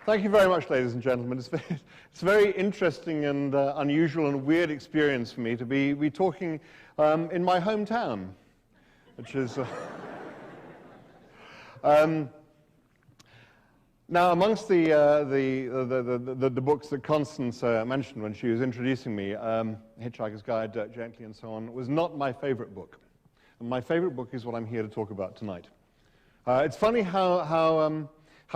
Thank you very much, ladies and gentlemen. It's a very interesting and unusual and weird experience for me to be talking in my hometown, which is... Now, amongst the books that Constance mentioned when she was introducing me, Hitchhiker's Guide, Gently, and so on, was not my favorite book. And my favorite book is what I'm here to talk about tonight. It's funny how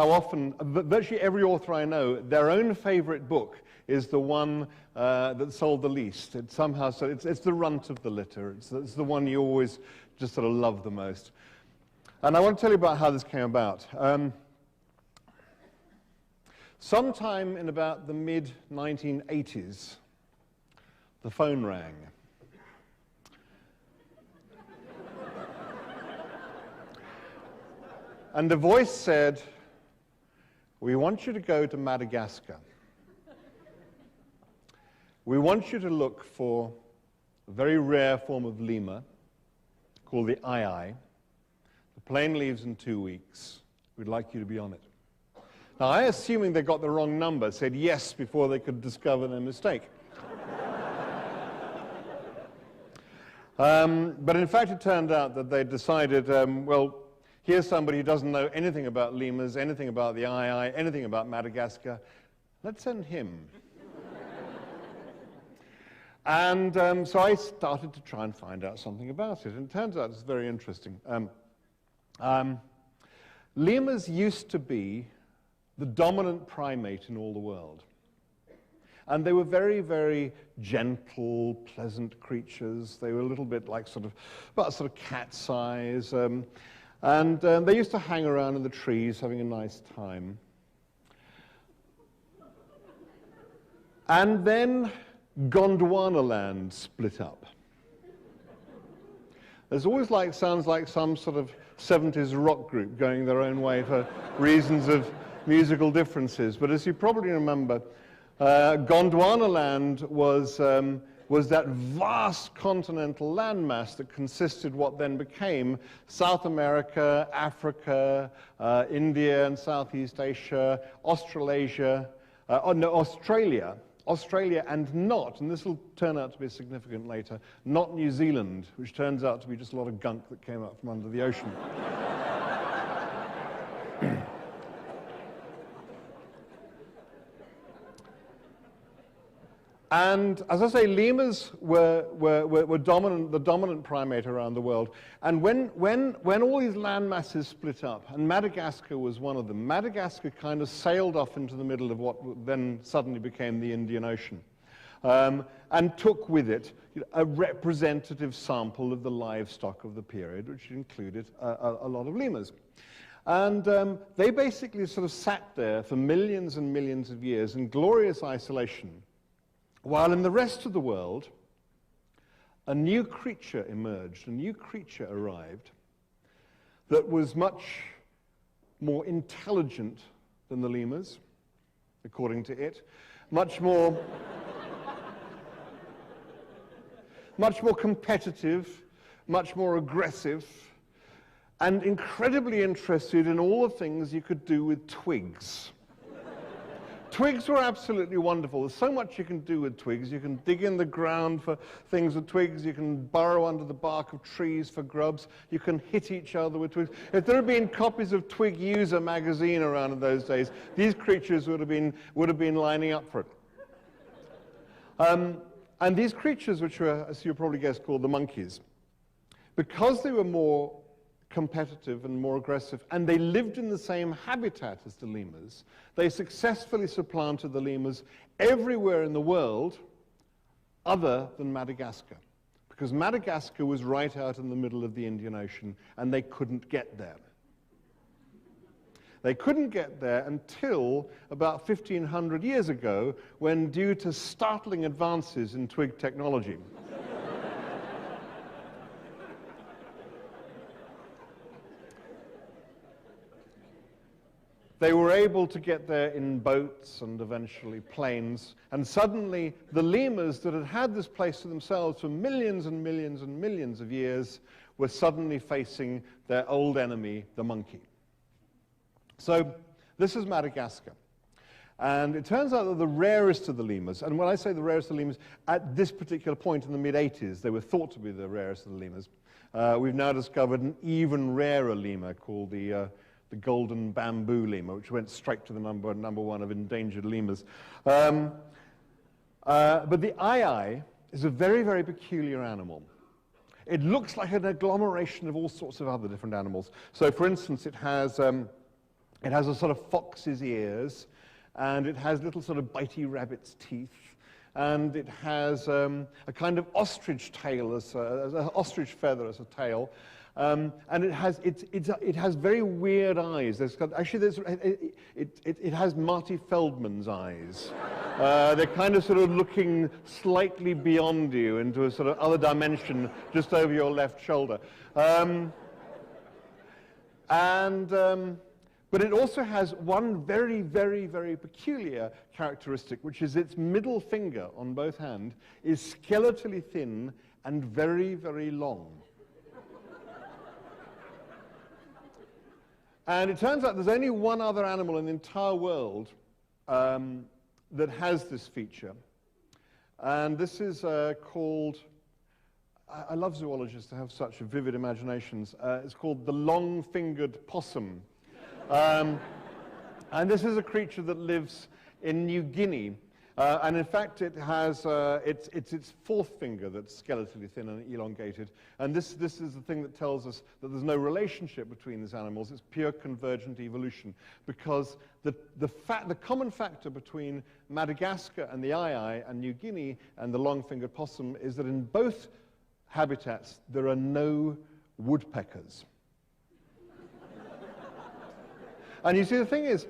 often, virtually every author I know, their own favorite book is the one that sold the least. It's somehow, so it's the runt of the litter. It's the one you always just sort of love the most. And I want to tell you about how this came about. Sometime in about the mid-1980s, the phone rang. And a voice said, "We want you to go to Madagascar. We want you to look for a very rare form of lemur called the ii. The plane leaves in 2 weeks. We'd like you to be on it." Now, I, assuming they got the wrong number, said yes before they could discover their mistake. But in fact, it turned out that they decided, well, here's somebody who doesn't know anything about lemurs, anything about the ii, anything about Madagascar. Let's send him. And so I started to try and find out something about it. And it turns out it's very interesting. Lemurs used to be the dominant primate in all the world. And they were very, very gentle, pleasant creatures. They were a little bit like about cat size. And they used to hang around in the trees having a nice time. And then Gondwanaland split up. There's always sounds like some sort of 70s rock group going their own way for reasons of musical differences. But as you probably remember, Gondwanaland was that vast continental landmass that consisted what then became South America, Africa, India and Southeast Asia, Australia, Australia, and not, and this will turn out to be significant later, not New Zealand, which turns out to be just a lot of gunk that came up from under the ocean. And as I say, lemurs were the dominant primate around the world. And when all these land masses split up, and Madagascar was one of them, Madagascar kind of sailed off into the middle of what then suddenly became the Indian Ocean, and took with it a representative sample of the livestock of the period, which included a lot of lemurs. And they basically sort of sat there for millions and millions of years in glorious isolation, while in the rest of the world, a new creature emerged, a new creature arrived that was much more intelligent than the lemurs, according to it, much more competitive, much more aggressive, and incredibly interested in all the things you could do with twigs. Twigs were absolutely wonderful. There's so much you can do with twigs. You can dig in the ground for things with twigs. You can burrow under the bark of trees for grubs. You can hit each other with twigs. If there had been copies of Twig User magazine around in those days, these creatures would have been lining up for it. And these creatures, which were, as you probably guessed, called the monkeys, because they were more competitive and more aggressive, and they lived in the same habitat as the lemurs, they successfully supplanted the lemurs everywhere in the world other than Madagascar, because Madagascar was right out in the middle of the Indian Ocean, and they couldn't get there. They couldn't get there until about 1,500 years ago, when, due to startling advances in twig technology, they were able to get there in boats and eventually planes, and suddenly the lemurs that had had this place to themselves for millions and millions and millions of years were suddenly facing their old enemy, the monkey. So this is Madagascar. And it turns out that the rarest of the lemurs, and when I say the rarest of the lemurs, at this particular point in the mid-80s, they were thought to be the rarest of the lemurs. We've now discovered an even rarer lemur called the golden bamboo lemur, which went straight to the number one of endangered lemurs. But the ii is a very, very peculiar animal. It looks like an agglomeration of all sorts of other different animals. So, for instance, it has a sort of fox's ears, and it has little sort of bitey rabbit's teeth, and it has a kind of ostrich tail, as an ostrich feather as a tail, and it has very weird eyes. It has Marty Feldman's eyes. They're kind of sort of looking slightly beyond you into a sort of other dimension just over your left shoulder. But it also has one very, very, very peculiar characteristic, which is its middle finger on both hands is skeletally thin and very, very long. And it turns out there's only one other animal in the entire world that has this feature. And this is called, I love zoologists to have such vivid imaginations, it's called the long-fingered possum. And this is a creature that lives in New Guinea. And in fact, it has its fourth finger that's skeletally thin and elongated. And this is the thing that tells us that there's no relationship between these animals. It's pure convergent evolution. Because the common factor between Madagascar and the ii and New Guinea and the long-fingered possum is that in both habitats there are no woodpeckers. And you see, the thing is,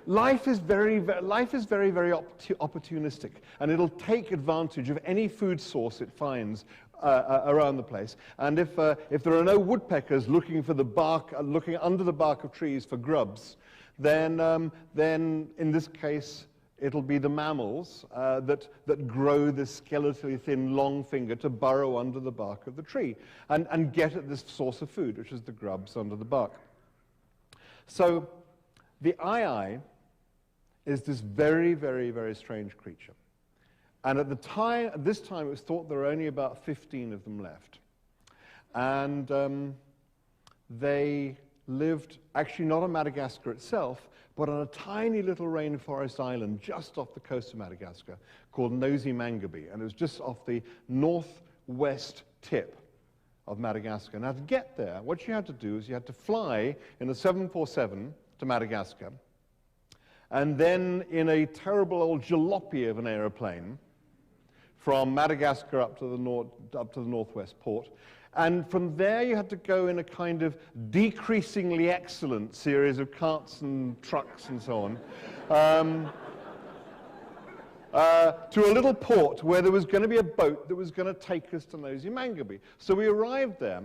life is very, very opportunistic, and it'll take advantage of any food source it finds around the place. And if there are no woodpeckers looking for the bark, looking under the bark of trees for grubs, then in this case it'll be the mammals that grow this skeletally thin long finger to burrow under the bark of the tree and get at this source of food, which is the grubs under the bark. So the ii is this very, very, very strange creature. And at this time, it was thought there were only about 15 of them left. And they lived, actually not on Madagascar itself, but on a tiny little rainforest island just off the coast of Madagascar called Nosy Mangabe. And it was just off the northwest tip of Madagascar. Now, to get there, what you had to do is you had to fly in a 747 to Madagascar, and then in a terrible old jalopy of an aeroplane from Madagascar up to the northwest port. And from there, you had to go in a kind of decreasingly excellent series of carts and trucks and so on, to a little port where there was going to be a boat that was going to take us to Nosy Mangabe. So we arrived there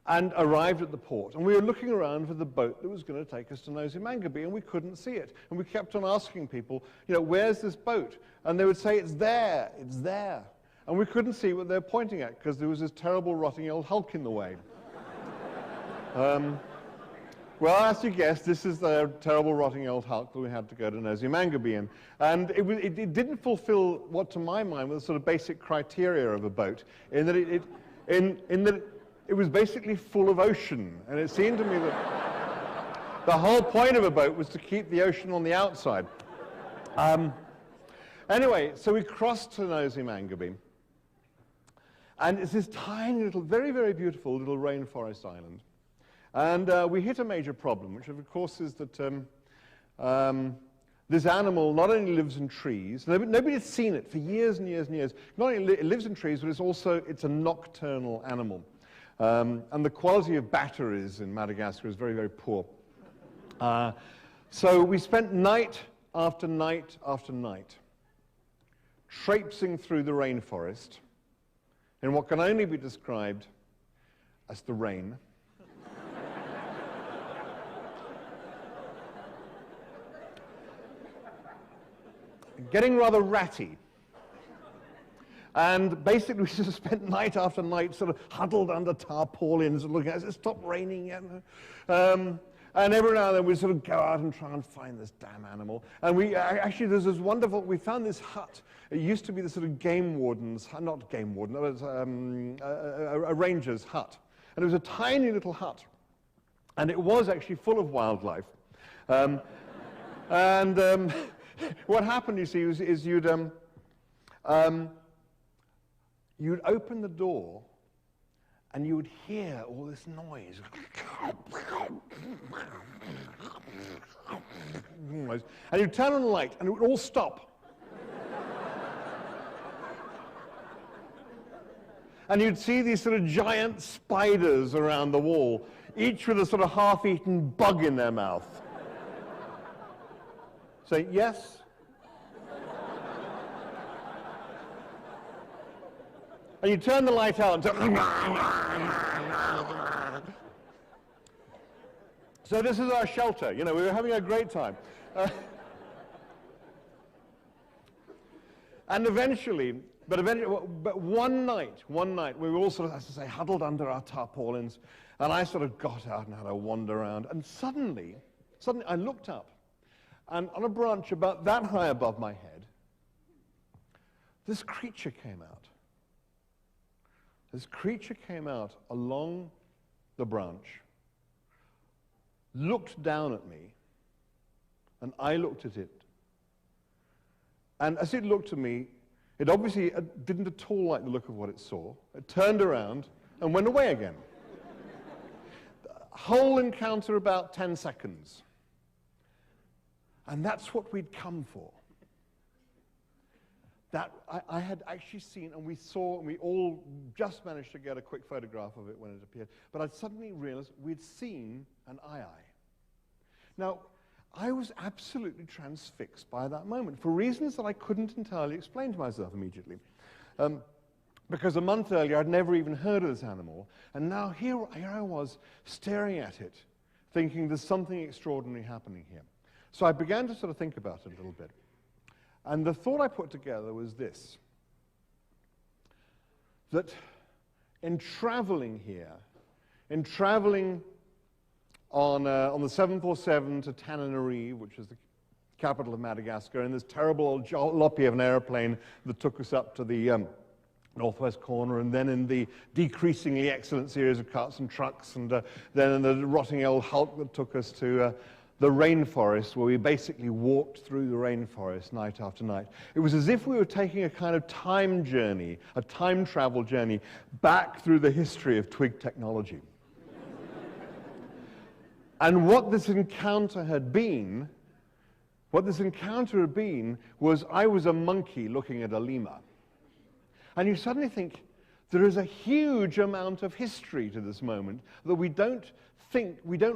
and arrived at the port, and we were looking around for the boat that was going to take us to Nosy Mangabe, and we couldn't see it. And we kept on asking people, you know, where's this boat? And they would say, it's there, it's there. And we couldn't see what they were pointing at because there was this terrible rotting old hulk in the way. Well, as you guessed, this is the terrible rotting old hulk that we had to go to Nosy Mangabe in. And it didn't fulfill what, to my mind, was the sort of basic criteria of a boat, in that it was basically full of ocean. And it seemed to me that the whole point of a boat was to keep the ocean on the outside. Anyway, so we crossed to Nosy Mangabe. And it's this tiny little, very, very beautiful little rainforest island. And we hit a major problem, which of course is that this animal not only lives in trees, nobody had seen it for years and years and years. Not only it lives in trees, but it's a nocturnal animal. And the quality of batteries in Madagascar is very, very poor. So we spent night after night after night traipsing through the rainforest in what can only be described as the rain. Getting rather ratty. And basically, we just spent night after night sort of huddled under tarpaulins and looking at it. Stop raining yet. And every now and then we'd sort of go out and try and find this damn animal. And we actually, there's this wonderful, we found this hut. It used to be the sort of game warden's, not game warden, it was a ranger's hut. And it was a tiny little hut. And it was actually full of wildlife. What happened, you see, is you'd open the door and you would hear all this noise. And you'd turn on the light and it would all stop. And you'd see these sort of giant spiders around the wall, each with a sort of half-eaten bug in their mouth. Say, yes? And you turn the light out and say, so this is our shelter. You know, we were having a great time. And eventually, but one night, we were all sort of, as I say, huddled under our tarpaulins, and I sort of got out and had a wander around, and suddenly I looked up, and on a branch about that high above my head, this creature came out. This creature came out along the branch, looked down at me, and I looked at it. And as it looked at me, it obviously didn't at all like the look of what it saw. It turned around and went away again. The whole encounter about 10 seconds. And that's what we'd come for. That I had actually seen, and we saw, and we all just managed to get a quick photograph of it when it appeared, but I'd suddenly realized we'd seen an aye-aye. Now, I was absolutely transfixed by that moment, for reasons that I couldn't entirely explain to myself immediately. Because a month earlier, I'd never even heard of this animal, and now here I was, staring at it, thinking there's something extraordinary happening here. So I began to sort of think about it a little bit. And the thought I put together was this, that in traveling here, in traveling on the 747 to Tananarive, which is the capital of Madagascar, in this terrible old jalopy of an airplane that took us up to the northwest corner, and then in the decreasingly excellent series of carts and trucks, and then in the rotting old hulk that took us to the rainforest, where we basically walked through the rainforest night after night. It was as if we were taking a kind of time journey, a time travel journey, back through the history of twig technology. And what this encounter had been was I was a monkey looking at a lemur. And you suddenly think, there is a huge amount of history to this moment that we don't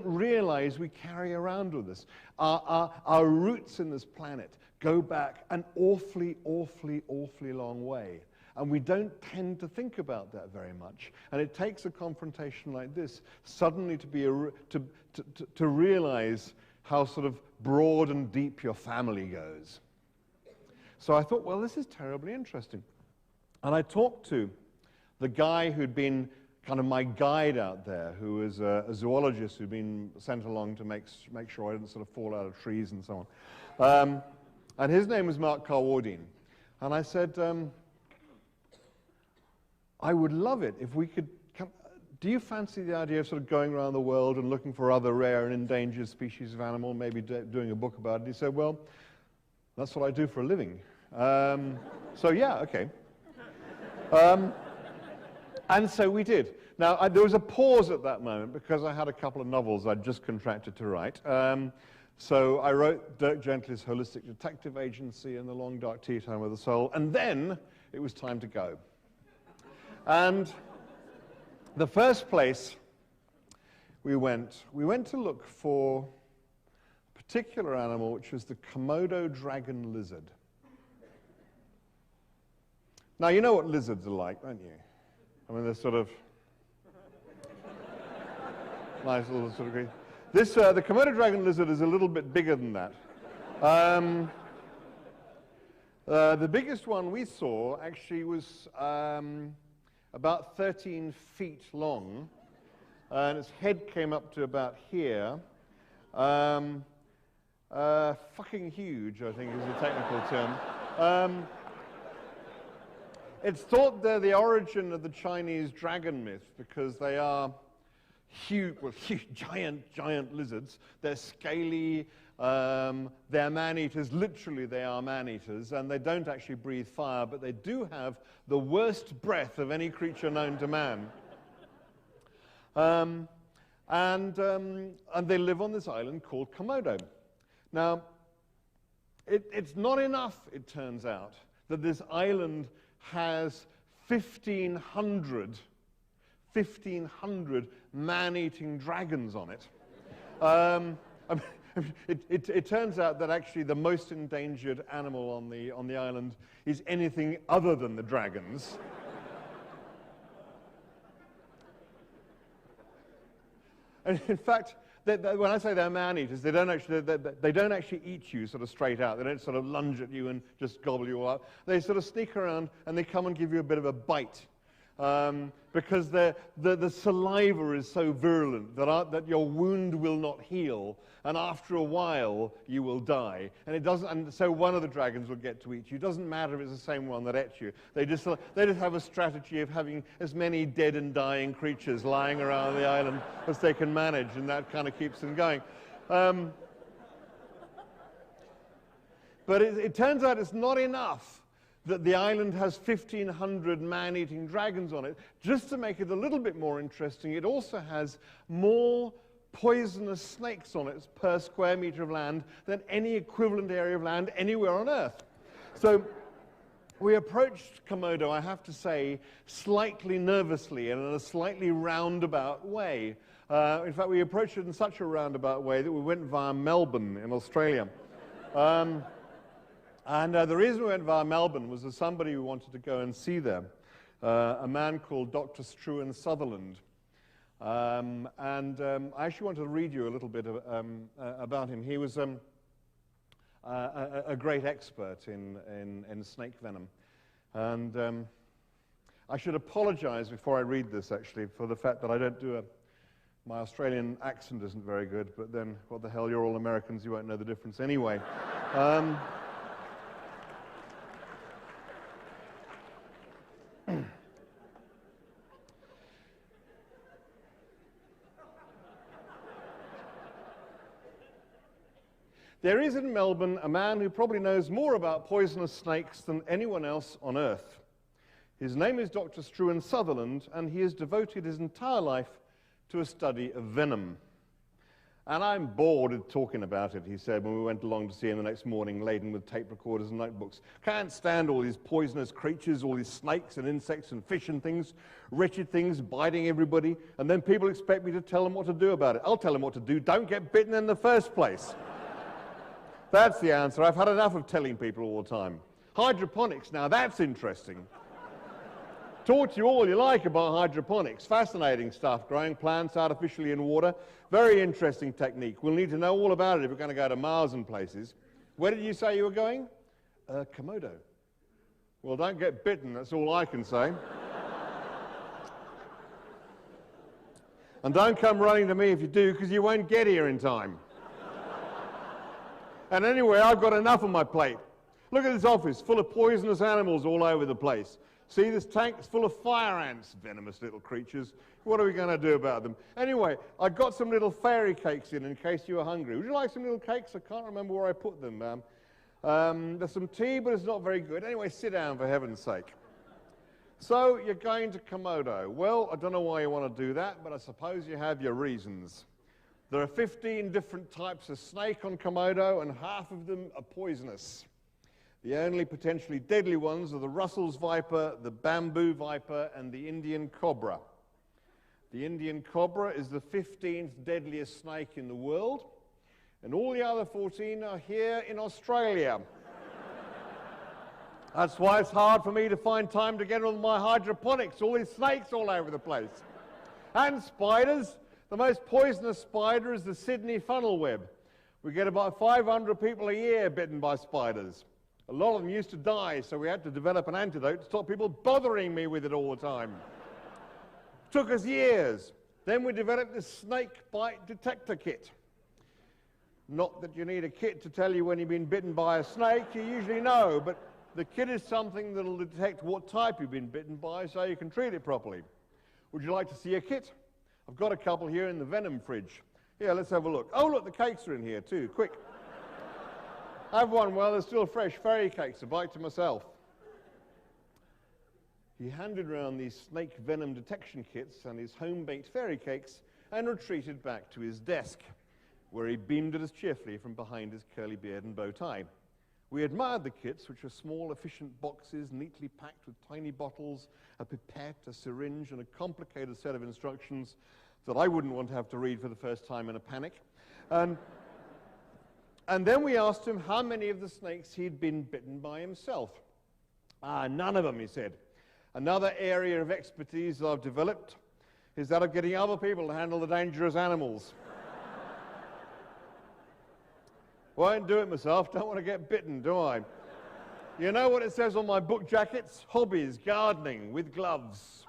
realize we carry around with us. Our roots in this planet go back an awfully, awfully, awfully long way. And we don't tend to think about that very much. And it takes a confrontation like this suddenly to realize how sort of broad and deep your family goes. So I thought, well, this is terribly interesting. And I talked to the guy who'd been kind of my guide out there, who was a zoologist who'd been sent along to make sure I didn't sort of fall out of trees and so on. And his name was Mark Carwardine. And I said, I would love it if we could do you fancy the idea of sort of going around the world and looking for other rare and endangered species of animal, maybe doing a book about it? And he said, well, that's what I do for a living. So yeah, okay. And so we did. Now, there was a pause at that moment because I had a couple of novels I'd just contracted to write. So I wrote Dirk Gently's Holistic Detective Agency and The Long Dark Tea Time with the Soul, and then it was time to go. And the first place we went to look for a particular animal, which was the Komodo dragon lizard. Now, you know what lizards are like, don't you? I mean, they're sort of nice little sort of green. This, the Komodo dragon lizard is a little bit bigger than that. The biggest one we saw actually was about 13 feet long, and its head came up to about here, Fucking huge, I think, is the technical term. It's thought they're the origin of the Chinese dragon myth because they are huge, well, huge, giant lizards. They're scaly, they're man-eaters. Literally, they are man-eaters, and they don't actually breathe fire, but they do have the worst breath of any creature known to man. And they live on this island called Komodo. Now, it's not enough, it turns out, that this island has 1,500 man-eating dragons on it. It turns out that actually the most endangered animal on the island is anything other than the dragons. And in fact, when I say they're man-eaters, they don't actually eat you sort of straight out. They don't sort of lunge at you and just gobble you up. They sort of sneak around and they come and give you a bit of a bite. Because the saliva is so virulent that your wound will not heal, and after a while you will die. And it doesn't. And so one of the dragons will get to eat you. It doesn't matter if it's the same one that ate you. They just have a strategy of having as many dead and dying creatures lying around the island as they can manage, and that kind of keeps them going. But it turns out it's not enough that the island has 1,500 man-eating dragons on it. Just to make it a little bit more interesting, it also has more poisonous snakes on it per square meter of land than any equivalent area of land anywhere on Earth. So we approached Komodo, I have to say, slightly nervously and in a slightly roundabout way. In fact, we approached it in such a roundabout way that we went via Melbourne in Australia. And the reason we went via Melbourne was there's somebody who wanted to go and see there, a man called Dr. Struan Sutherland. I actually want to read you a little bit about him. He was a great expert in snake venom. And I should apologize before I read this, actually, for the fact that I don't do my Australian accent isn't very good, but then, what the hell, you're all Americans, you won't know the difference anyway. There is in Melbourne a man who probably knows more about poisonous snakes than anyone else on Earth. His name is Dr. Struan Sutherland, and he has devoted his entire life to a study of venom. And I'm bored of talking about it, he said when we went along to see him the next morning, laden with tape recorders and notebooks. Can't stand all these poisonous creatures, all these snakes and insects and fish and things, wretched things biting everybody, and then people expect me to tell them what to do about it. I'll tell them what to do. Don't get bitten in the first place. That's the answer. I've had enough of telling people all the time. Hydroponics, now that's interesting. Talk to you all you like about hydroponics. Fascinating stuff, growing plants artificially in water. Very interesting technique. We'll need to know all about it if we're going to go to Mars and places. Where did you say you were going? Komodo. Well, don't get bitten, that's all I can say. And don't come running to me if you do, because you won't get here in time. And anyway, I've got enough on my plate. Look at this office, full of poisonous animals all over the place. See, this tank's full of fire ants, venomous little creatures. What are we going to do about them? Anyway, I got some little fairy cakes in case you were hungry. Would you like some little cakes? I can't remember where I put them. There's some tea, but it's not very good. Anyway, sit down, for heaven's sake. So, you're going to Komodo. Well, I don't know why you want to do that, but I suppose you have your reasons. There are 15 different types of snake on Komodo, and half of them are poisonous. The only potentially deadly ones are the Russell's viper, the bamboo viper, and the Indian cobra. The Indian cobra is the 15th deadliest snake in the world, and all the other 14 are here in Australia. That's why it's hard for me to find time to get on my hydroponics, all these snakes all over the place. And spiders. The most poisonous spider is the Sydney funnel web. We get about 500 people a year bitten by spiders. A lot of them used to die, so we had to develop an antidote to stop people bothering me with it all the time. Took us years. Then we developed this snake bite detector kit. Not that you need a kit to tell you when you've been bitten by a snake, you usually know, but the kit is something that will detect what type you've been bitten by so you can treat it properly. Would you like to see a kit? I've got a couple here in the venom fridge. Here, let's have a look. Oh, look, the cakes are in here too. Quick. Have one while they're still fresh. Fairy cakes, a bite to myself. He handed round these snake venom detection kits and his home-baked fairy cakes and retreated back to his desk, where he beamed at us cheerfully from behind his curly beard and bow tie. We admired the kits, which were small, efficient boxes, neatly packed with tiny bottles, a pipette, a syringe, and a complicated set of instructions that I wouldn't want to have to read for the first time in a panic. And then we asked him how many of the snakes he'd been bitten by himself. None of them, he said. Another area of expertise that I've developed is that of getting other people to handle the dangerous animals. Won't do it myself, don't want to get bitten, do I? You know what it says on my book jackets? Hobbies, gardening with gloves,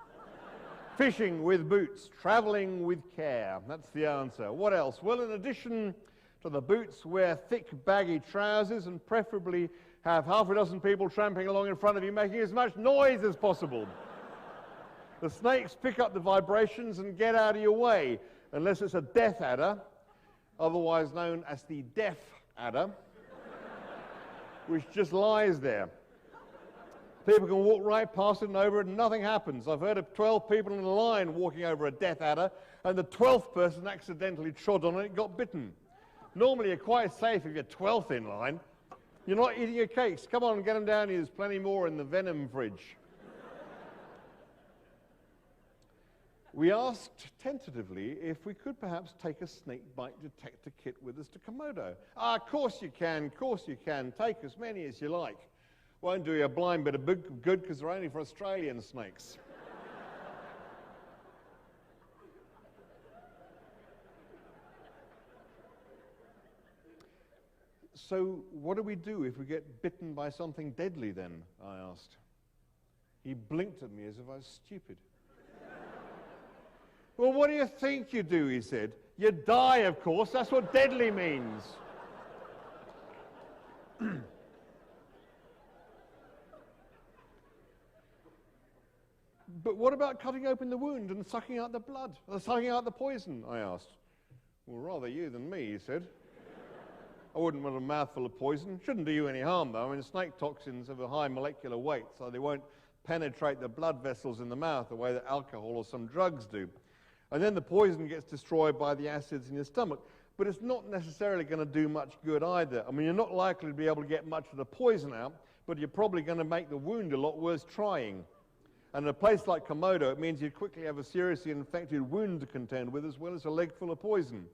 fishing with boots, traveling with care. That's the answer. What else? Well, in addition to the boots, wear thick, baggy trousers and preferably have half a dozen people tramping along in front of you making as much noise as possible. The snakes pick up the vibrations and get out of your way, unless it's a death adder, otherwise known as the deaf adder, which just lies there. People can walk right past it and over it and nothing happens. I've heard of 12 people in a line walking over a death adder and the 12th person accidentally trod on it and got bitten. Normally you're quite safe if you're 12th in line. You're not eating your cakes. Come on, get them down here. There's plenty more in the venom fridge. We asked tentatively if we could perhaps take a snake bite detector kit with us to Komodo. Of course you can, Take as many as you like. Won't do you a blind bit of good because they're only for Australian snakes. So what do we do if we get bitten by something deadly then? I asked. He blinked at me as if I was stupid. Well, what do you think you do, he said. You die, of course. That's what deadly means. But what about cutting open the wound and sucking out the blood, or sucking out the poison, I asked. Well, rather you than me, he said. I wouldn't want a mouthful of poison. Shouldn't do you any harm, though. I mean, snake toxins have a high molecular weight, so they won't penetrate the blood vessels in the mouth the way that alcohol or some drugs do. And then the poison gets destroyed by the acids in your stomach. But it's not necessarily going to do much good either. I mean, you're not likely to be able to get much of the poison out, but you're probably going to make the wound a lot worse trying. And in a place like Komodo, it means you quickly have a seriously infected wound to contend with, as well as a leg full of poison.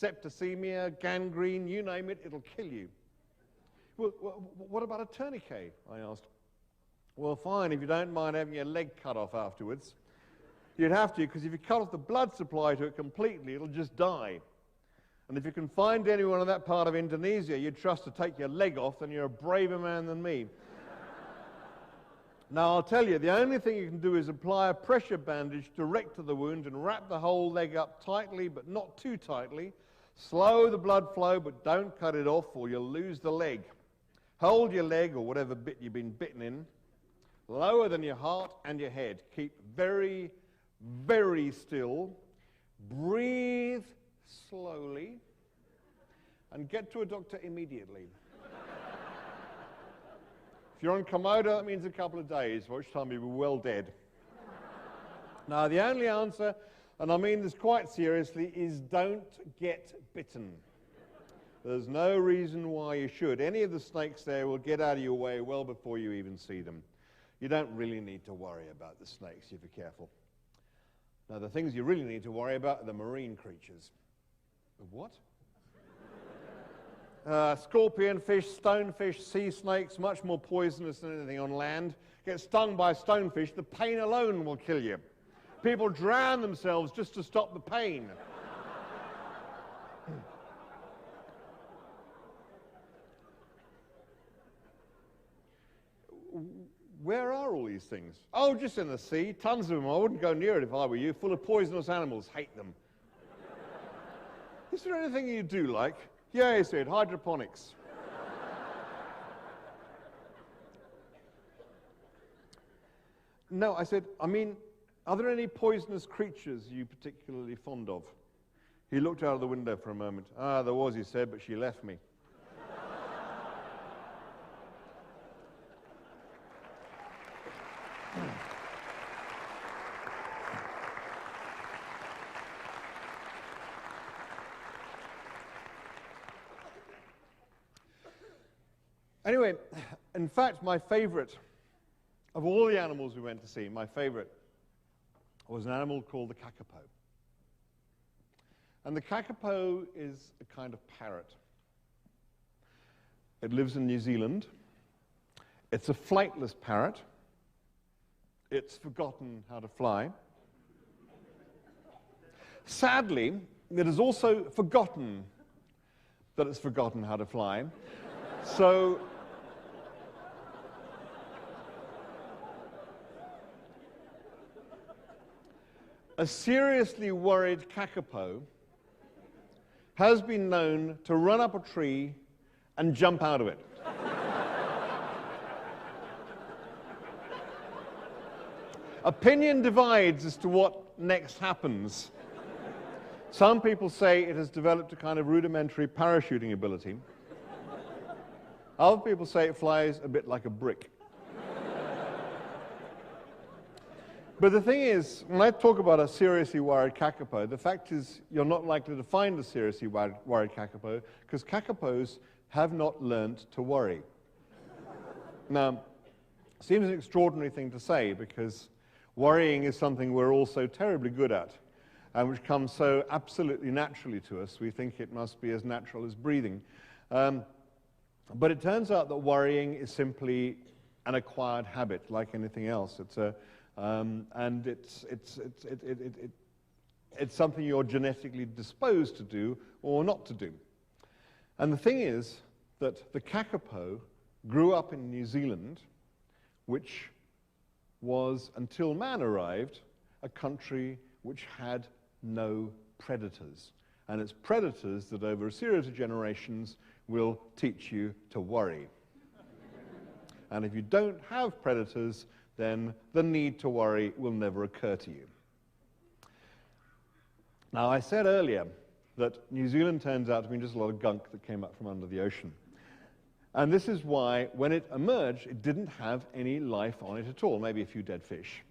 Septicemia, gangrene, you name it, it'll kill you. Well, what about a tourniquet? I asked. Well, fine, if you don't mind having your leg cut off afterwards. You'd have to, because if you cut off the blood supply to it completely, it'll just die. And if you can find anyone in that part of Indonesia you'd trust to take your leg off, then you're a braver man than me. Now, I'll tell you, the only thing you can do is apply a pressure bandage direct to the wound and wrap the whole leg up tightly, but not too tightly. Slow the blood flow, but don't cut it off or you'll lose the leg. Hold your leg, or whatever bit you've been bitten in, lower than your heart and your head. Keep very, very still. Breathe slowly and get to a doctor immediately. If you're on Komodo, that means a couple of days, by which time you'll be well dead. Now, the only answer, and I mean this quite seriously, is don't get bitten. There's no reason why you should. Any of the snakes there will get out of your way well before you even see them. You don't really need to worry about the snakes if you're careful. Now, the things you really need to worry about are the marine creatures. The what? Scorpion fish, stonefish, sea snakes, much more poisonous than anything on land. Get stung by stonefish, the pain alone will kill you. People drown themselves just to stop the pain. Where are all these things? Oh, just in the sea, tons of them. I wouldn't go near it if I were you. Full of poisonous animals, hate them. Is there anything you do like? Yeah, he said, hydroponics. No, I said, I mean, are there any poisonous creatures you particularly fond of? He looked out of the window for a moment. Ah, there was, he said, but she left me. Anyway, in fact, my favorite of all the animals we went to see, my favorite was an animal called the kakapo. And the kakapo is a kind of parrot. It lives in New Zealand. It's a flightless parrot. It's forgotten how to fly. Sadly, it has also forgotten that it's forgotten how to fly. So a seriously worried kakapo has been known to run up a tree and jump out of it. Opinion divides as to what next happens. Some people say it has developed a kind of rudimentary parachuting ability. Other people say it flies a bit like a brick. But the thing is, when I talk about a seriously worried kakapo, the fact is you're not likely to find a seriously worried kakapo because kakapos have not learnt to worry. Now, it seems an extraordinary thing to say because worrying is something we're all so terribly good at and which comes so absolutely naturally to us. We think it must be as natural as breathing. But it turns out that worrying is simply an acquired habit like anything else. And it's something you're genetically disposed to do or not to do. And the thing is that the kakapo grew up in New Zealand, which was, until man arrived, a country which had no predators. And it's predators that over a series of generations will teach you to worry. And if you don't have predators, then the need to worry will never occur to you. Now, I said earlier that New Zealand turns out to be just a lot of gunk that came up from under the ocean. And this is why, when it emerged, it didn't have any life on it at all, maybe a few dead fish.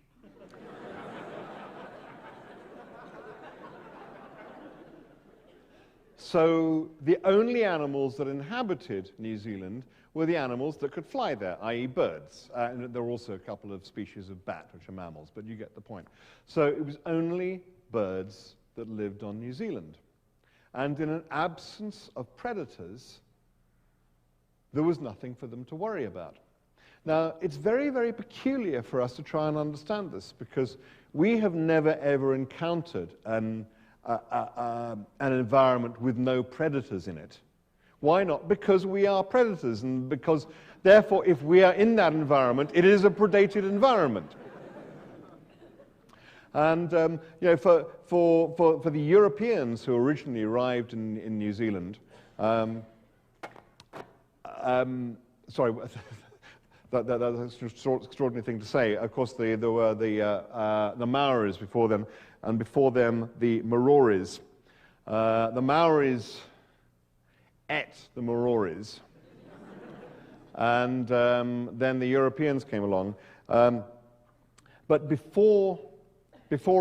So the only animals that inhabited New Zealand were the animals that could fly there, i.e. birds. And there were also a couple of species of bat, which are mammals, but you get the point. So it was only birds that lived on New Zealand. And in an absence of predators, there was nothing for them to worry about. Now, it's very, very peculiar for us to try and understand this, because we have never, ever encountered an environment with no predators in it. Why not? Because we are predators, and because, therefore, if we are in that environment, it is a predated environment. And you know, for the Europeans who originally arrived in New Zealand, sorry, that's an extraordinary thing to say. Of course, there were the Maoris before them, and before them the Maoris. The Maoris ate the Maoris, and then the Europeans came along. But before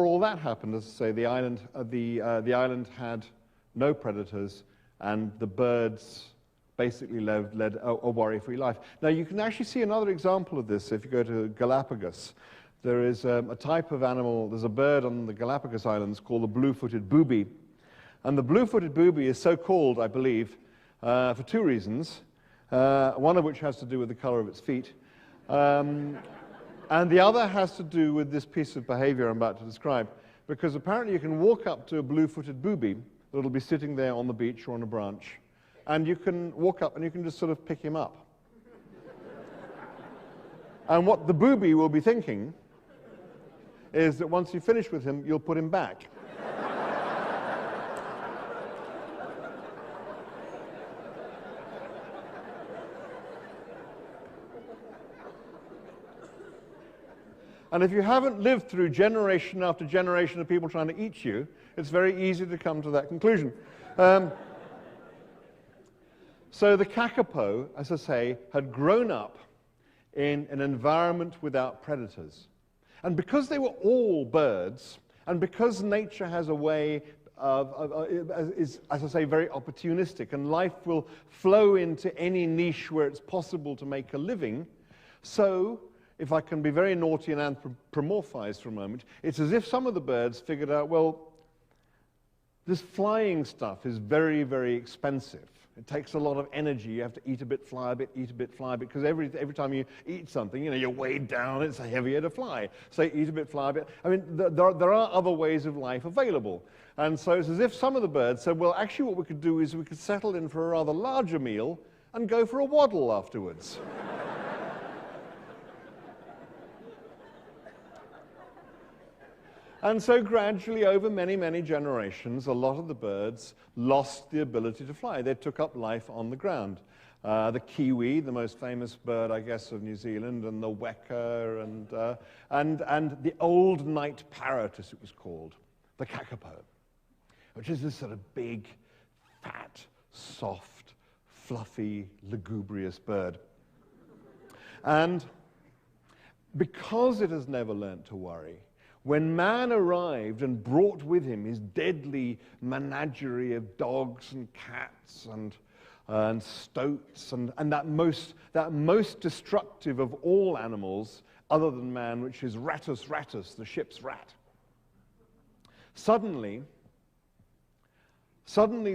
all that happened, as I say, the island had no predators, and the birds basically led a worry-free life. Now, you can actually see another example of this if you go to Galapagos. There is a type of animal, there's a bird on the Galapagos Islands called the blue-footed booby. And the blue-footed booby is so called, I believe, for two reasons, one of which has to do with the color of its feet, and the other has to do with this piece of behavior I'm about to describe, because apparently you can walk up to a blue-footed booby that'll be sitting there on the beach or on a branch, and you can walk up and you can just sort of pick him up. And what the booby will be thinking is that once you finish with him, you'll put him back. And if you haven't lived through generation after generation of people trying to eat you, it's very easy to come to that conclusion. So the kakapo, as I say, had grown up in an environment without predators. And because they were all birds, and because nature has a way is, as I say, very opportunistic, and life will flow into any niche where it's possible to make a living, so, if I can be very naughty and anthropomorphize for a moment, it's as if some of the birds figured out, well, this flying stuff is very, very expensive. It takes a lot of energy. You have to eat a bit, fly a bit, eat a bit, fly a bit, because every time you eat something, you know, you're weighed down, it's heavier to fly. So eat a bit, fly a bit. I mean, there are other ways of life available. And so it's as if some of the birds said, well, actually what we could do is we could settle in for a rather larger meal and go for a waddle afterwards. And so gradually, over many, many generations, a lot of the birds lost the ability to fly. They took up life on the ground. The kiwi, the most famous bird, I guess, of New Zealand, and the weka, and the old night parrot, as it was called, the kakapo, which is this sort of big, fat, soft, fluffy, lugubrious bird. And because it has never learnt to worry, when man arrived and brought with him his deadly menagerie of dogs and cats and stoats and that most destructive of all animals other than man, which is Rattus rattus, the ship's rat. Suddenly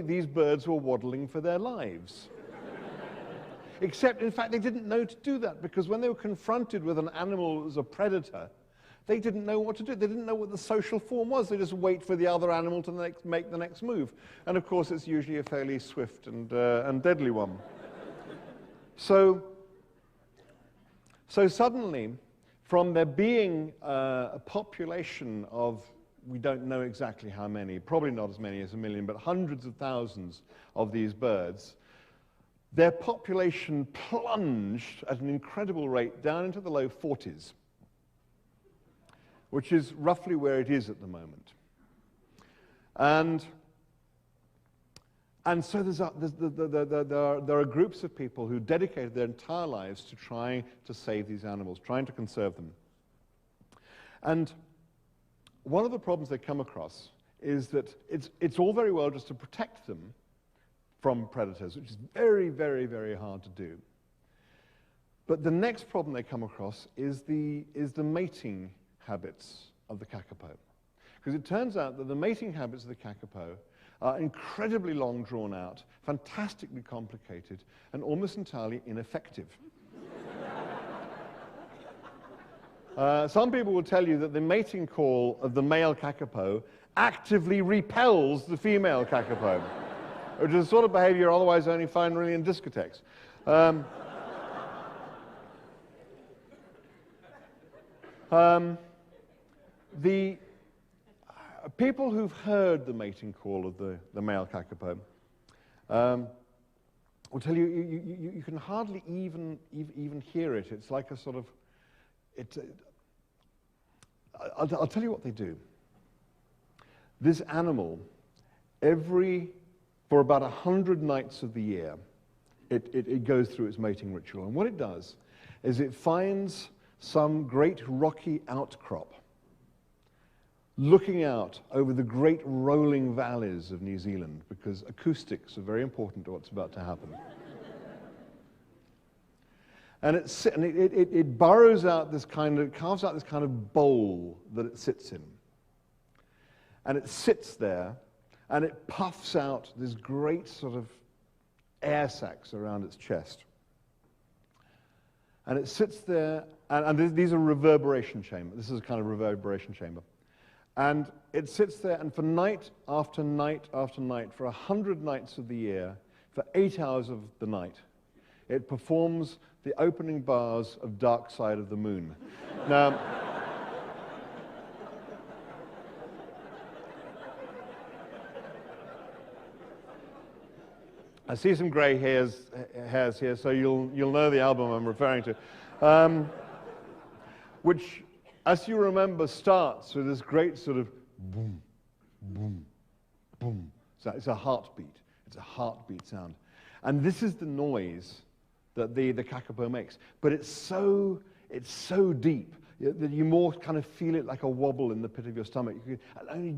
these birds were waddling for their lives. Except, in fact, they didn't know to do that, because when they were confronted with an animal that was a predator, they didn't know what to do. They didn't know what the social form was. They just wait for the other animal to make the next move. And of course, it's usually a fairly swift and deadly one. So suddenly, from there being a population of, we don't know exactly how many, probably not as many as 1 million, but hundreds of thousands of these birds, their population plunged at an incredible rate down into the low 40s. Which is roughly where it is at the moment. And so there are groups of people who dedicated their entire lives to trying to save these animals, trying to conserve them. And one of the problems they come across is that it's all very well just to protect them from predators, which is very, very, very hard to do. But the next problem they come across is the mating habits of the kakapo. Because it turns out that the mating habits of the kakapo are incredibly long drawn out, fantastically complicated, and almost entirely ineffective. Some people will tell you that the mating call of the male kakapo actively repels the female kakapo, which is the sort of behavior you otherwise only find really in discotheques. The people who've heard the mating call of the male kakapo will tell you you can hardly even hear it. It's like a sort of, I'll tell you what they do. This animal, for about 100 nights of the year, it goes through its mating ritual. And what it does is it finds some great rocky outcrop looking out over the great rolling valleys of New Zealand, because acoustics are very important to what's about to happen. And it burrows out this kind of, carves out this kind of bowl that it sits in. And it sits there, and it puffs out this great sort of air sacs around its chest. And it sits there, and these are reverberation chambers. This is a kind of reverberation chamber. And it sits there, and for night after night after night, for 100 nights of the year, for 8 hours of the night, it performs the opening bars of Dark Side of the Moon. Now, I see some grey hairs here, so you'll know the album I'm referring to, which as you remember, starts with this great sort of boom, boom, boom. So it's a heartbeat. It's a heartbeat sound. And this is the noise that the kakapo makes. But it's so deep that you more kind of feel it like a wobble in the pit of your stomach. You can only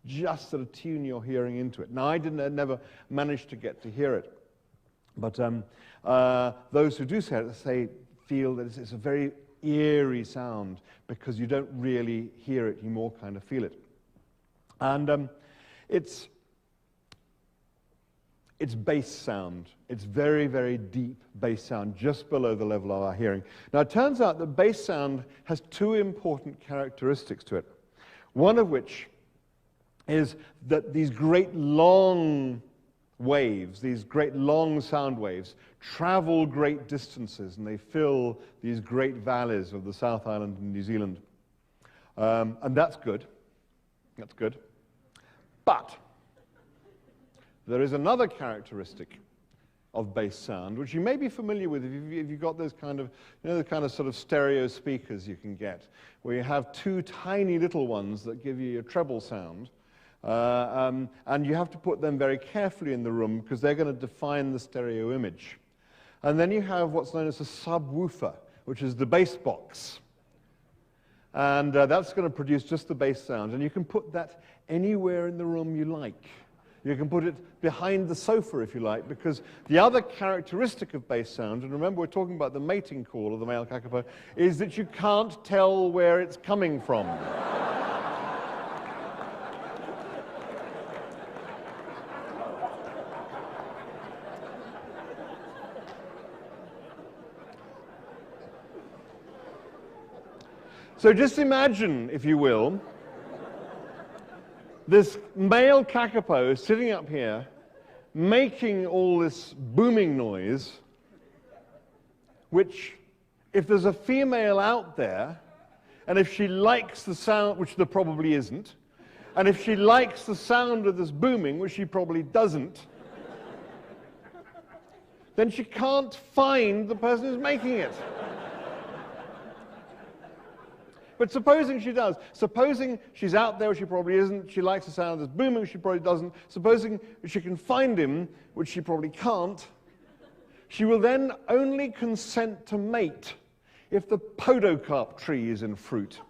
just sort of tune your hearing into it. Now, I never managed to get to hear it. But those who do feel that it's a very eerie sound because you don't really hear it, you more kind of feel it. And it's bass sound. It's very, very deep bass sound, just below the level of our hearing. Now, it turns out that bass sound has two important characteristics to it. One of which is that these great long waves, these great long sound waves, travel great distances, and they fill these great valleys of the South Island in New Zealand. And that's good. That's good. But there is another characteristic of bass sound, which you may be familiar with if you've got those kind of, the kind of sort of stereo speakers you can get, where you have two tiny little ones that give you a treble sound, and you have to put them very carefully in the room because they're going to define the stereo image. And then you have what's known as a subwoofer, which is the bass box. And that's going to produce just the bass sound, and you can put that anywhere in the room you like. You can put it behind the sofa, if you like, because the other characteristic of bass sound, and remember we're talking about the mating call of the male kakapo, is that you can't tell where it's coming from. So just imagine, if you will, this male kakapo sitting up here, making all this booming noise, which, if there's a female out there, and if she likes the sound, which there probably isn't, and if she likes the sound of this booming, which she probably doesn't, then she can't find the person who's making it. But supposing she does, supposing she's out there, which she probably isn't, she likes the sound of this booming, which she probably doesn't, supposing she can find him, which she probably can't, she will then only consent to mate if the podocarp tree is in fruit.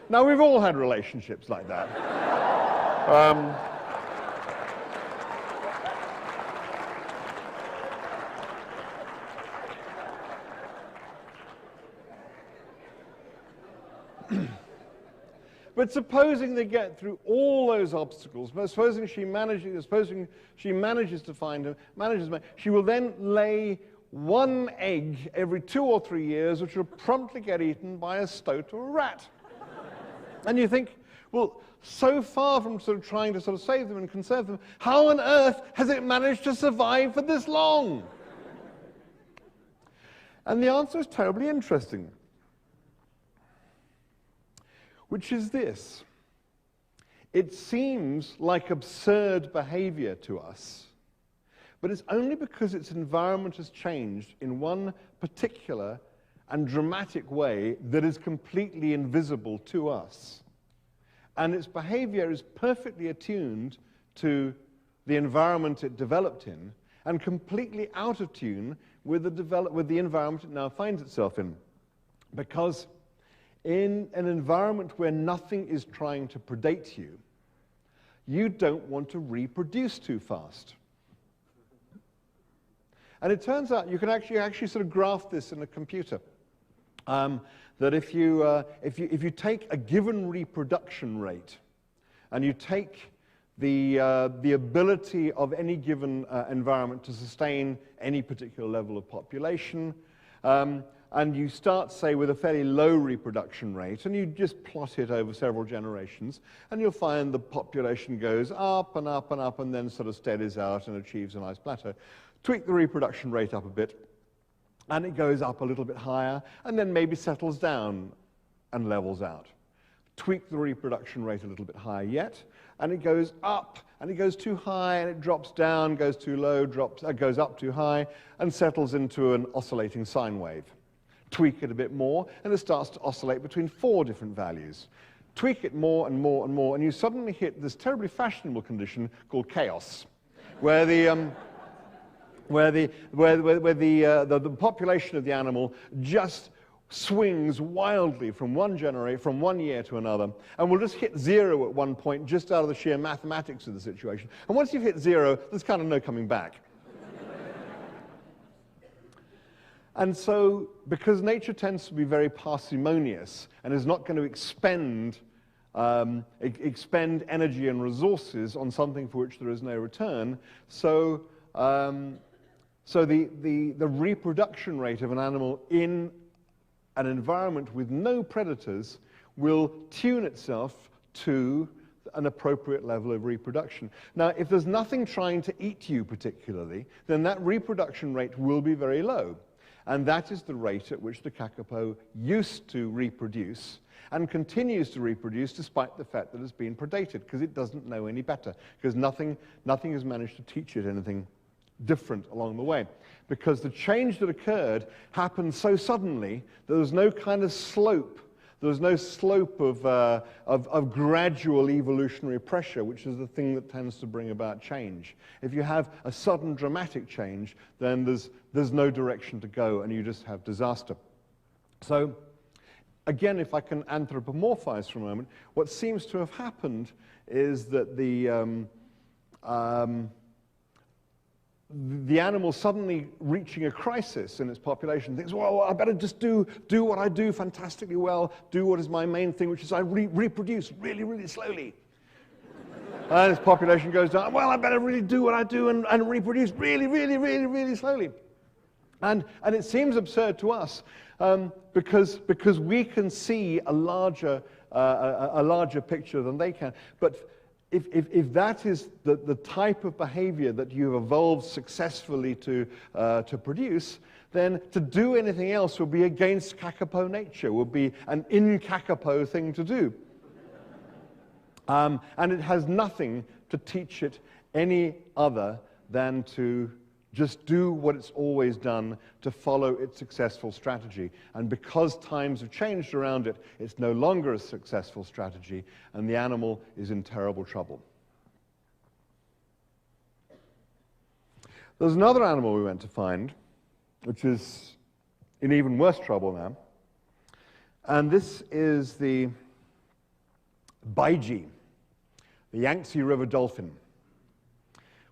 Now, we've all had relationships like that. But supposing they get through all those obstacles, supposing she manages to find him, she will then lay one egg every 2 or 3 years, which will promptly get eaten by a stoat or a rat. And you think, well, so far from sort of trying to sort of save them and conserve them, how on earth has it managed to survive for this long? And the answer is terribly interesting, which is this. It seems like absurd behavior to us, but it's only because its environment has changed in one particular and dramatic way that is completely invisible to us. And its behavior is perfectly attuned to the environment it developed in and completely out of tune with the environment it now finds itself in. Because in an environment where nothing is trying to predate you, you don't want to reproduce too fast. And it turns out you can actually sort of graph this in a computer. That if you take a given reproduction rate and you take the ability of any given environment to sustain any particular level of population, and you start, say, with a fairly low reproduction rate, and you just plot it over several generations, and you'll find the population goes up and up and up and then sort of steadies out and achieves a nice plateau. Tweak the reproduction rate up a bit, and it goes up a little bit higher, and then maybe settles down and levels out. tweak the reproduction rate a little bit higher yet, and it goes up, and it goes too high, and it drops down, goes too low, goes up too high, and settles into an oscillating sine wave. Tweak it a bit more, and it starts to oscillate between 4 different values. Tweak it more and more and more, and you suddenly hit this terribly fashionable condition called chaos, where the population of the animal just swings wildly from one year to another, and will just hit 0 at one point just out of the sheer mathematics of the situation. And once you've hit 0, there's kind of no coming back. And so, because nature tends to be very parsimonious and is not going to expend energy and resources on something for which there is no return, so the reproduction rate of an animal in an environment with no predators will tune itself to an appropriate level of reproduction. Now, if there's nothing trying to eat you particularly, then that reproduction rate will be very low. And that is the rate at which the kakapo used to reproduce and continues to reproduce despite the fact that it's been predated, because it doesn't know any better, because nothing has managed to teach it anything different along the way. Because the change that occurred happened so suddenly that there was no kind of slope. There was no slope of gradual evolutionary pressure, which is the thing that tends to bring about change. If you have a sudden dramatic change, then there's no direction to go, and you just have disaster. So, again, if I can anthropomorphize for a moment, what seems to have happened is that the animal suddenly reaching a crisis in its population thinks, well, I better just do what I do fantastically well, do what is my main thing, which is I reproduce really, really slowly. And its population goes down, well, I better really do what I do and reproduce really, really, really, really slowly. And it seems absurd to us because we can see a larger picture than they can. But if that is the type of behavior that you've evolved successfully to produce, then to do anything else would be against kakapo nature, would be an in-kakapo thing to do. And it has nothing to teach it any other than to just do what it's always done, to follow its successful strategy. And because times have changed around it, it's no longer a successful strategy, and the animal is in terrible trouble. There's another animal we went to find, which is in even worse trouble now. And this is the baiji, the Yangtze River dolphin,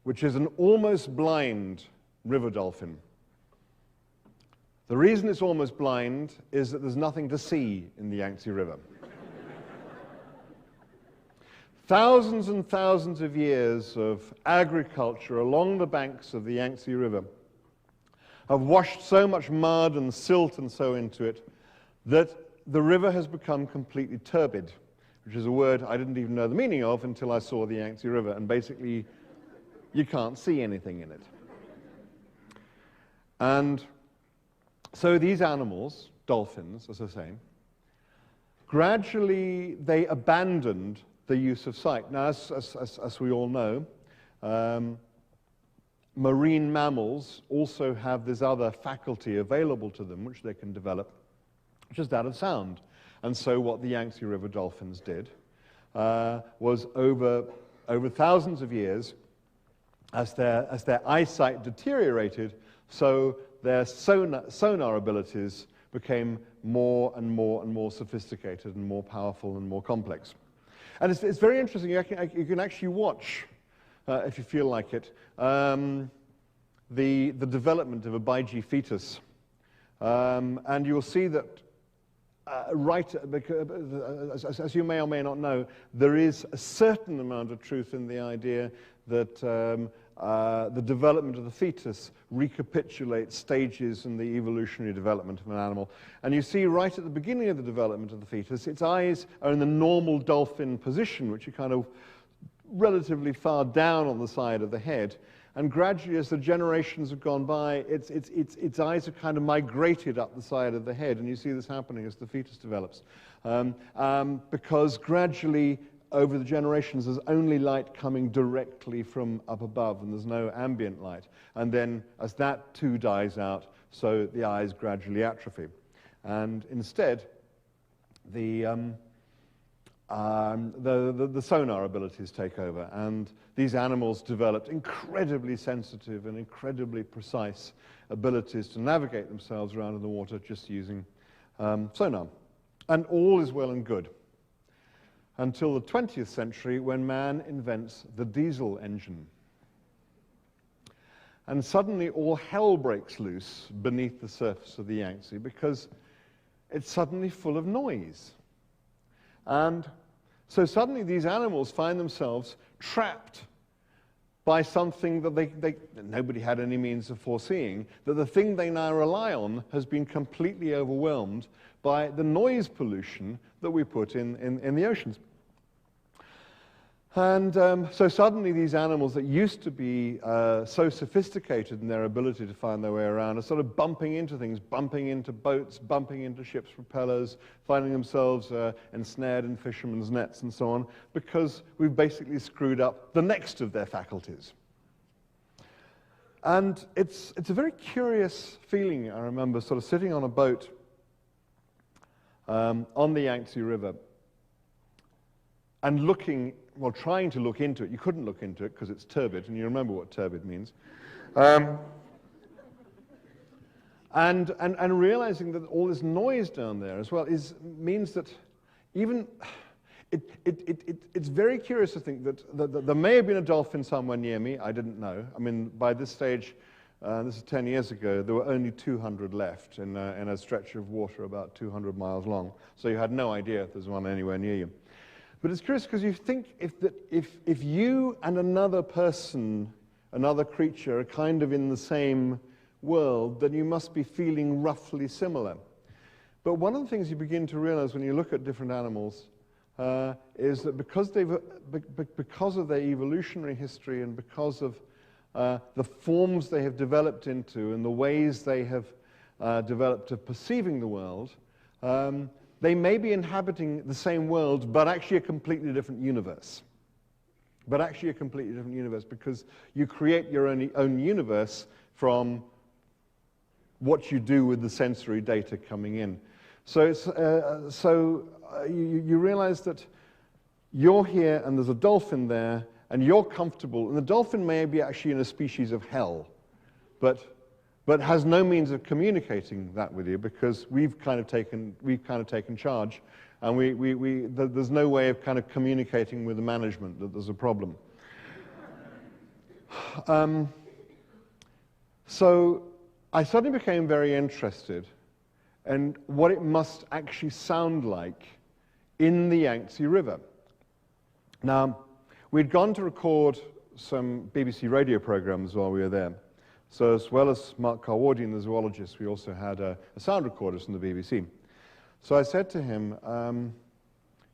which is an almost blind river dolphin. The reason it's almost blind is that there's nothing to see in the Yangtze River. Thousands and thousands of years of agriculture along the banks of the Yangtze River have washed so much mud and silt and so into it that the river has become completely turbid, which is a word I didn't even know the meaning of until I saw the Yangtze River, and basically you can't see anything in it. And so these animals, dolphins, as I say, gradually they abandoned the use of sight. Now, as we all know, marine mammals also have this other faculty available to them, which they can develop, which is that of sound. And so what the Yangtze River dolphins did was over thousands of years, as their eyesight deteriorated, so their sonar abilities became more and more and more sophisticated and more powerful and more complex. And it's very interesting. You can actually watch, if you feel like it, the development of a baiji fetus. And you'll see that as you may or may not know, there is a certain amount of truth in the idea that the development of the fetus recapitulates stages in the evolutionary development of an animal. And you see right at the beginning of the development of the fetus, its eyes are in the normal dolphin position, which are kind of relatively far down on the side of the head. And gradually, as the generations have gone by, its eyes have kind of migrated up the side of the head, and you see this happening as the fetus develops. Because gradually, over the generations, there's only light coming directly from up above, and there's no ambient light. And then, as that too dies out, so the eyes gradually atrophy. And instead, the sonar abilities take over, and these animals developed incredibly sensitive and incredibly precise abilities to navigate themselves around in the water just using sonar. And all is well and good until the 20th century, when man invents the diesel engine. And suddenly all hell breaks loose beneath the surface of the Yangtze, because it's suddenly full of noise. And so suddenly these animals find themselves trapped by something that nobody had any means of foreseeing, that the thing they now rely on has been completely overwhelmed by the noise pollution that we put in the oceans. And so suddenly these animals that used to be so sophisticated in their ability to find their way around are sort of bumping into things, bumping into boats, bumping into ships' propellers, finding themselves ensnared in fishermen's nets and so on, because we've basically screwed up the next of their faculties. And it's a very curious feeling. I remember sort of sitting on a boat on the Yangtze River and looking, well, trying to look into it. You couldn't look into it because it's turbid, and you remember what turbid means. And realizing that all this noise down there as well means that even it's very curious to think that there may have been a dolphin somewhere near me. I didn't know. I mean, by this stage, this is 10 years ago, there were only 200 left in a stretch of water about 200 miles long. So you had no idea if there's one anywhere near you. But it's curious because you think if you and another person, another creature, are kind of in the same world, then you must be feeling roughly similar. But one of the things you begin to realize when you look at different animals is that because of their evolutionary history and because of the forms they have developed into and the ways they have developed of perceiving the world, they may be inhabiting the same world, but actually a completely different universe. Because you create your own universe from what you do with the sensory data coming in. So, you realize that you're here and there's a dolphin there, and you're comfortable, and the dolphin may be actually in a species of hell, but has no means of communicating that with you because we've kind of taken charge, and there's no way of kind of communicating with the management that there's a problem. So I suddenly became very interested in what it must actually sound like in the Yangtze River. Now, we'd gone to record some BBC radio programs while we were there. So as well as Mark Carwardian, the zoologist, we also had a sound recorder from the BBC. So I said to him,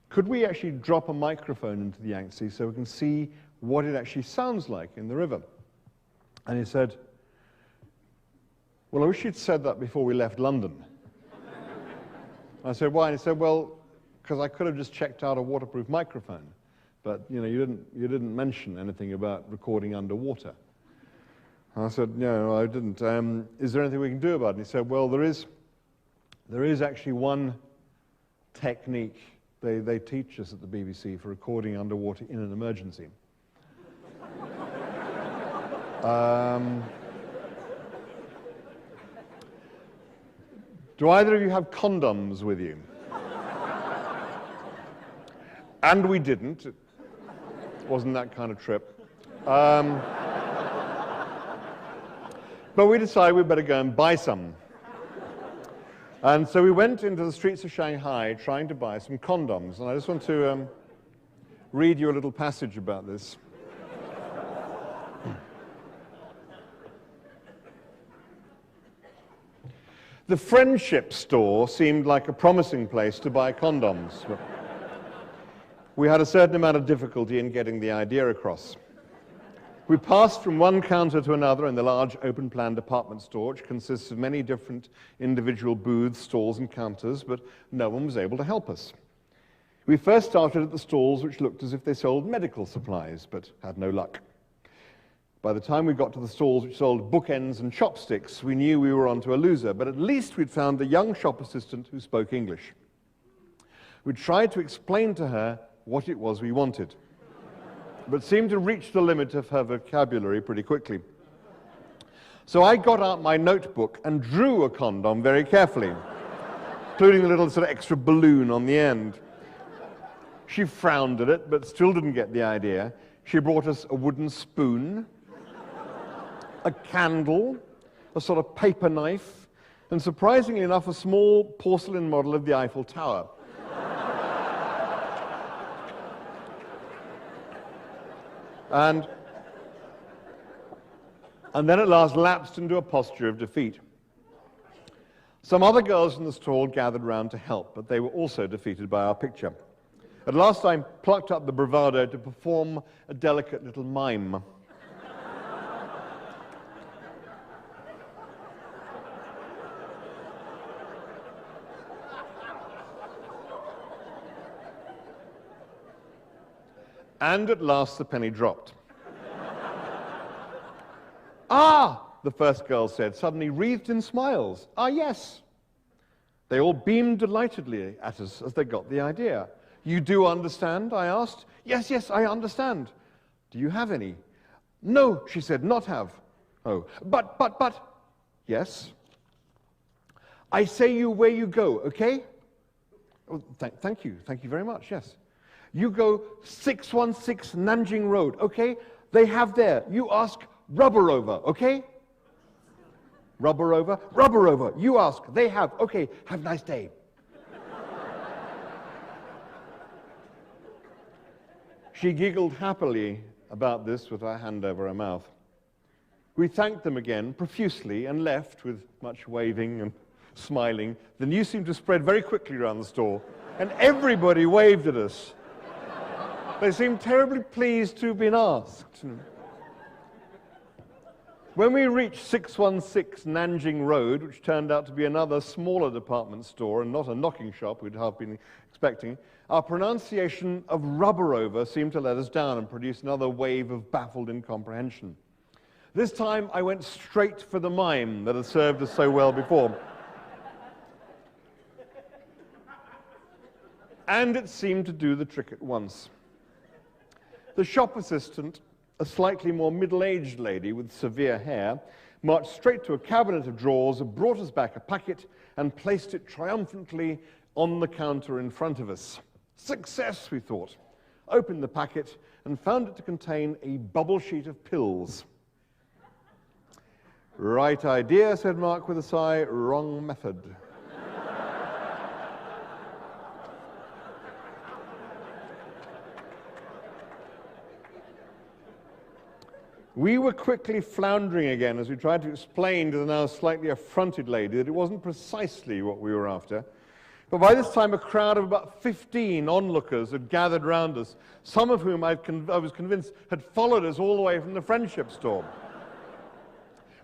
could we actually drop a microphone into the Yangtze so we can see what it actually sounds like in the river? And he said, well, I wish you'd said that before we left London. I said, why? And he said, well, because I could have just checked out a waterproof microphone. But you didn't mention anything about recording underwater. I said, no, I didn't. Is there anything we can do about it? And he said, well, there is actually one technique they teach us at the BBC for recording underwater in an emergency. Do either of you have condoms with you? And we didn't. It wasn't that kind of trip. But we decided we'd better go and buy some. And so we went into the streets of Shanghai trying to buy some condoms. And I just want to read you a little passage about this. The Friendship store seemed like a promising place to buy condoms. But we had a certain amount of difficulty in getting the idea across. We passed from one counter to another in the large open-plan department store, which consists of many different individual booths, stalls, and counters, but no one was able to help us. We first started at the stalls which looked as if they sold medical supplies, but had no luck. By the time we got to the stalls which sold bookends and chopsticks, we knew we were onto a loser, but at least we'd found a young shop assistant who spoke English. We tried to explain to her what it was we wanted, but seemed to reach the limit of her vocabulary pretty quickly. So I got out my notebook and drew a condom very carefully, including the little sort of extra balloon on the end. She frowned at it, but still didn't get the idea. She brought us a wooden spoon, a candle, a sort of paper knife, and surprisingly enough, a small porcelain model of the Eiffel Tower. And then at last lapsed into a posture of defeat. Some other girls in the stall gathered round to help, but they were also defeated by our picture. At last I plucked up the bravado to perform a delicate little mime. And at last the penny dropped. "Ah!" the first girl said, suddenly wreathed in smiles. "Ah, yes." They all beamed delightedly at us as they got the idea. "You do understand?" I asked. "Yes, yes, I understand." "Do you have any?" "No," she said, "not have." "Oh, but, yes." "I say you where you go, okay?" "Oh, thank you very much, yes." "You go 616 Nanjing Road, okay? They have there. You ask rubber over, okay?" "Rubber over?" "Rubber over. You ask. They have. Okay, have a nice day." She giggled happily about this with her hand over her mouth. We thanked them again profusely and left with much waving and smiling. The news seemed to spread very quickly around the store, and everybody waved at us. They seemed terribly pleased to have been asked. When we reached 616 Nanjing Road, which turned out to be another smaller department store and not a knocking shop we'd have been expecting, our pronunciation of rubber over seemed to let us down and produce another wave of baffled incomprehension. This time I went straight for the mime that had served us so well before. And it seemed to do the trick at once. The shop assistant, a slightly more middle-aged lady with severe hair, marched straight to a cabinet of drawers, brought us back a packet, and placed it triumphantly on the counter in front of us. Success, we thought. Opened the packet and found it to contain a bubble sheet of pills. "Right idea," said Mark with a sigh. "Wrong method." We were quickly floundering again as we tried to explain to the now slightly affronted lady that it wasn't precisely what we were after. But by this time, a crowd of about 15 onlookers had gathered round us, some of whom I was convinced had followed us all the way from the Friendship store.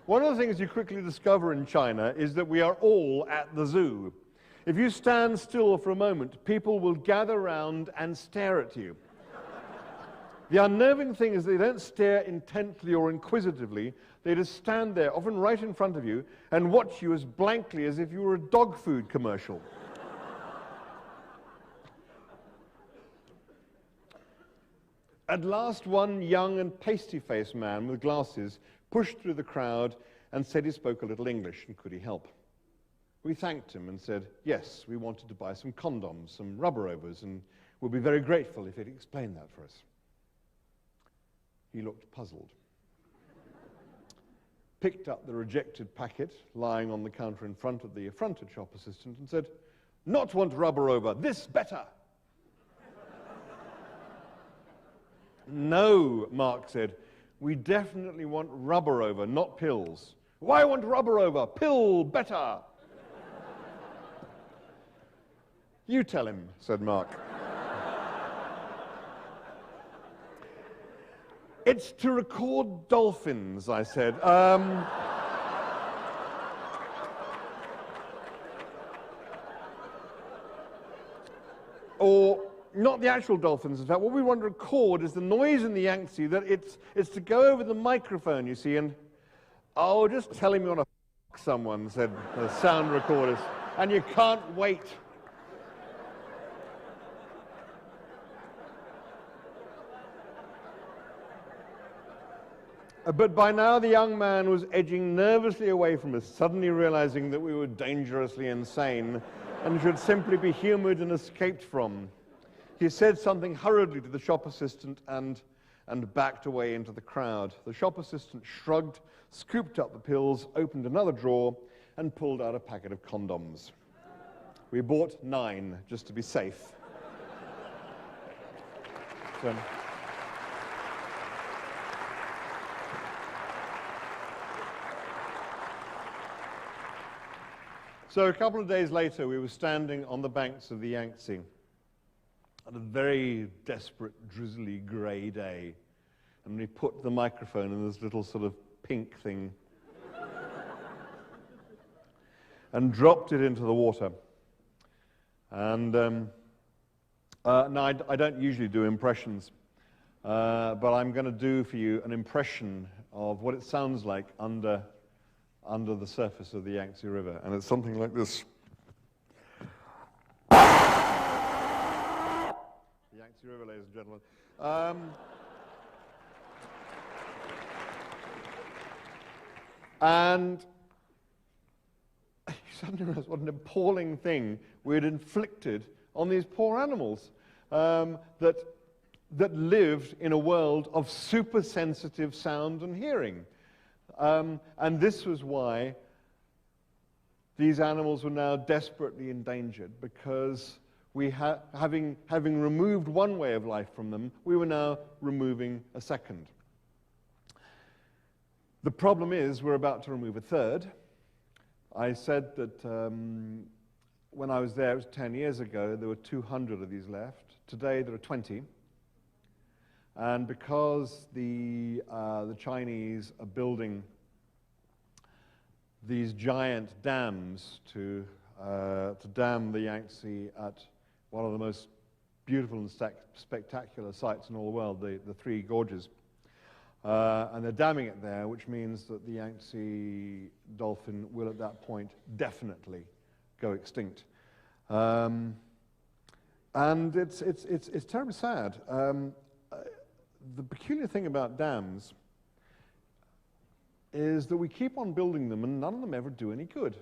One of the things you quickly discover in China is that we are all at the zoo. If you stand still for a moment, people will gather round and stare at you. The unnerving thing is they don't stare intently or inquisitively. They just stand there, often right in front of you, and watch you as blankly as if you were a dog food commercial. At last, one young and pasty-faced man with glasses pushed through the crowd and said he spoke a little English, and could he help? We thanked him and said, yes, we wanted to buy some condoms, some rubber overs, and we'd be very grateful if he'd explain that for us. He looked puzzled, picked up the rejected packet lying on the counter in front of the affronted shop assistant and said, not want rubber over, this better. No, Mark said, we definitely want rubber over, not pills. Why want rubber over? Pill better. You tell him, said Mark. It's to record dolphins, I said. Or not the actual dolphins, in fact. What we want to record is the noise in the Yangtze, that it's to go over the microphone, you see, and, oh, just tell him you want to f*** someone, said the sound recorders, and you can't wait. But by now the young man was edging nervously away from us, suddenly realizing that we were dangerously insane and should simply be humored and escaped from. He said something hurriedly to the shop assistant and backed away into the crowd. The shop assistant shrugged, scooped up the pills, opened another drawer, and pulled out a packet of condoms. We bought 9, just to be safe. So a couple of days later, we were standing on the banks of the Yangtze on a very desperate, drizzly, grey day, and we put the microphone in this little sort of pink thing and dropped it into the water. And now I don't usually do impressions, but I'm going to do for you an impression of what it sounds like under the surface of the Yangtze River, and it's something like this. The Yangtze River, ladies and gentlemen. And you suddenly realize what an appalling thing we had inflicted on these poor animals that lived in a world of super sensitive sound and hearing. And this was why these animals were now desperately endangered, because having removed one way of life from them, we were now removing a second. The problem is we're about to remove a third. I said that when I was there, it was 10 years ago, there were 200 of these left. Today there are 20. And because the Chinese are building these giant dams to dam the Yangtze at one of the most beautiful and spectacular sites in all the world, the Three Gorges, and they're damming it there, which means that the Yangtze dolphin will at that point definitely go extinct. And it's terribly sad. The peculiar thing about dams is that we keep on building them and none of them ever do any good.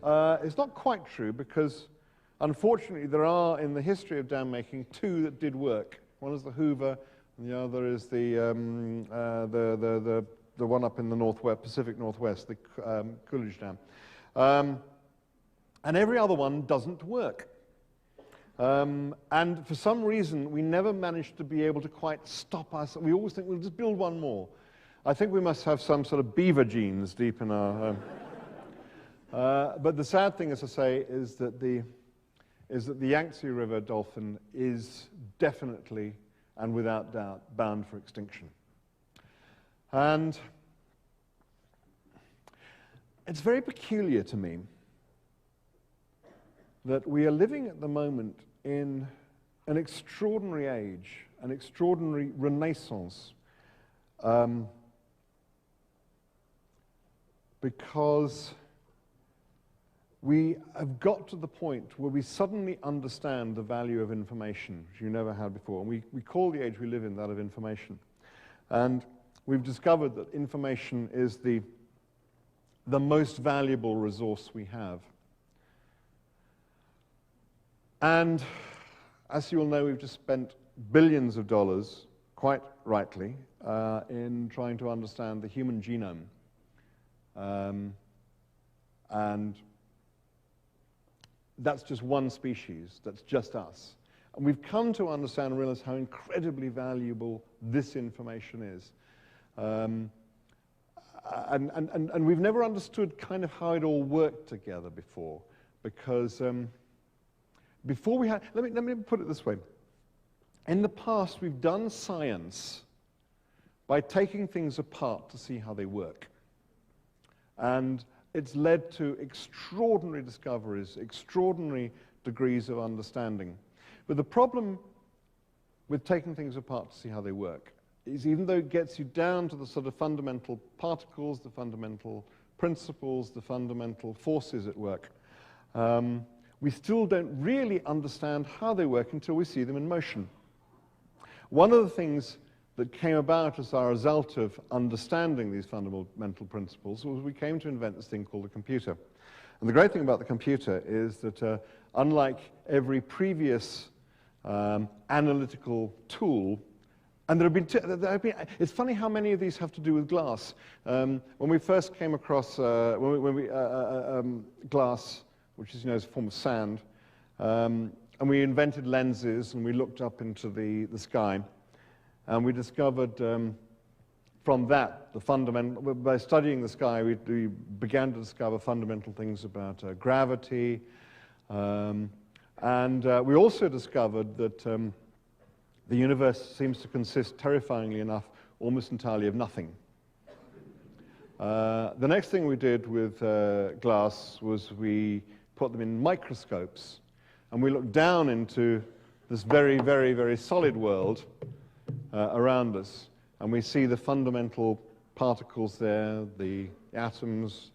It's not quite true, because unfortunately there are, in the history of dam making, 2 that did work. One is the Hoover and the other is the one up in the northwest, Pacific Northwest, the Coolidge Dam. And every other one doesn't work. And for some reason, we never managed to be able to quite stop us. We always think we'll just build one more. I think we must have some sort of beaver genes deep in our... but the sad thing, as I say, is that the Yangtze River dolphin is definitely and without doubt bound for extinction. And it's very peculiar to me that we are living at the moment in an extraordinary age, an extraordinary renaissance, because we have got to the point where we suddenly understand the value of information, which you never had before. And we call the age we live in that of information. And we've discovered that information is the most valuable resource we have. And as you all know, we've just spent billions of dollars, quite rightly, in trying to understand the human genome. And that's just one species, that's just us. And we've come to understand and realize how incredibly valuable this information is. And we've never understood kind of how it all worked together before, because before we had, let me put it this way. In the past, we've done science by taking things apart to see how they work. And it's led to extraordinary discoveries, extraordinary degrees of understanding. But the problem with taking things apart to see how they work is, even though it gets you down to the sort of fundamental particles, the fundamental principles, the fundamental forces at work, we still don't really understand how they work until we see them in motion. One of the things that came about as a result of understanding these fundamental principles was we came to invent this thing called a computer. And the great thing about the computer is that unlike every previous analytical tool, and there have been, it's funny how many of these have to do with glass. When we first came across glass, which is, is a form of sand, and we invented lenses, and we looked up into the sky, and we discovered from that, by studying the sky, we began to discover fundamental things about gravity, and we also discovered that the universe seems to consist, terrifyingly enough, almost entirely of nothing. The next thing we did with glass was we put them in microscopes, and we looked down into this very, very, very solid world around us, and we see the fundamental particles there, the atoms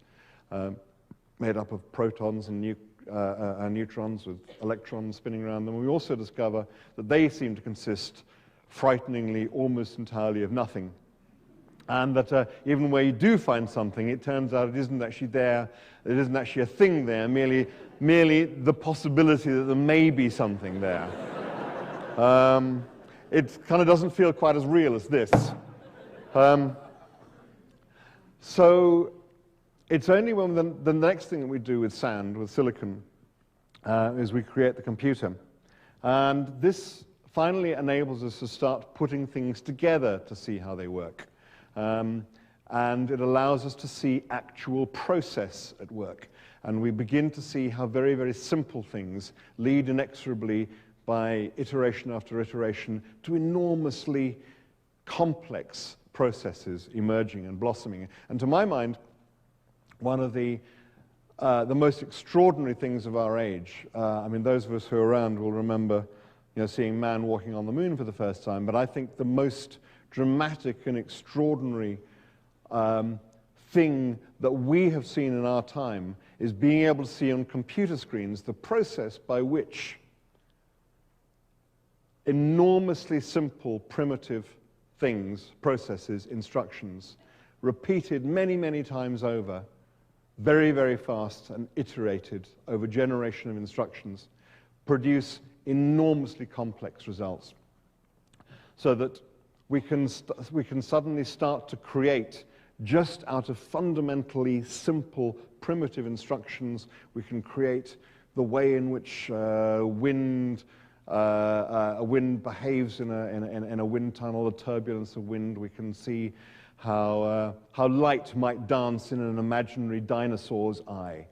made up of protons and neutrons with electrons spinning around them. We also discover that they seem to consist, frighteningly, almost entirely of nothing. And that even where you do find something, it turns out it isn't actually there, it isn't actually a thing there, merely the possibility that there may be something there. It kind of doesn't feel quite as real as this. So it's only when the next thing that we do with sand, with silicon, is we create the computer. And this finally enables us to start putting things together to see how they work. And it allows us to see actual process at work. And we begin to see how very, very simple things lead inexorably by iteration after iteration to enormously complex processes emerging and blossoming. And to my mind, one of the most extraordinary things of our age, I mean, those of us who are around will remember, seeing man walking on the moon for the first time, but I think the most dramatic and extraordinary thing that we have seen in our time is being able to see on computer screens the process by which enormously simple, primitive things, processes, instructions, repeated many, many times over, very, very fast and iterated over a generation of instructions, produce enormously complex results. So that we can suddenly start to create, just out of fundamentally simple, primitive instructions, we can create the way in which a wind behaves in a wind tunnel, the turbulence of wind. We can see how light might dance in an imaginary dinosaur's eye.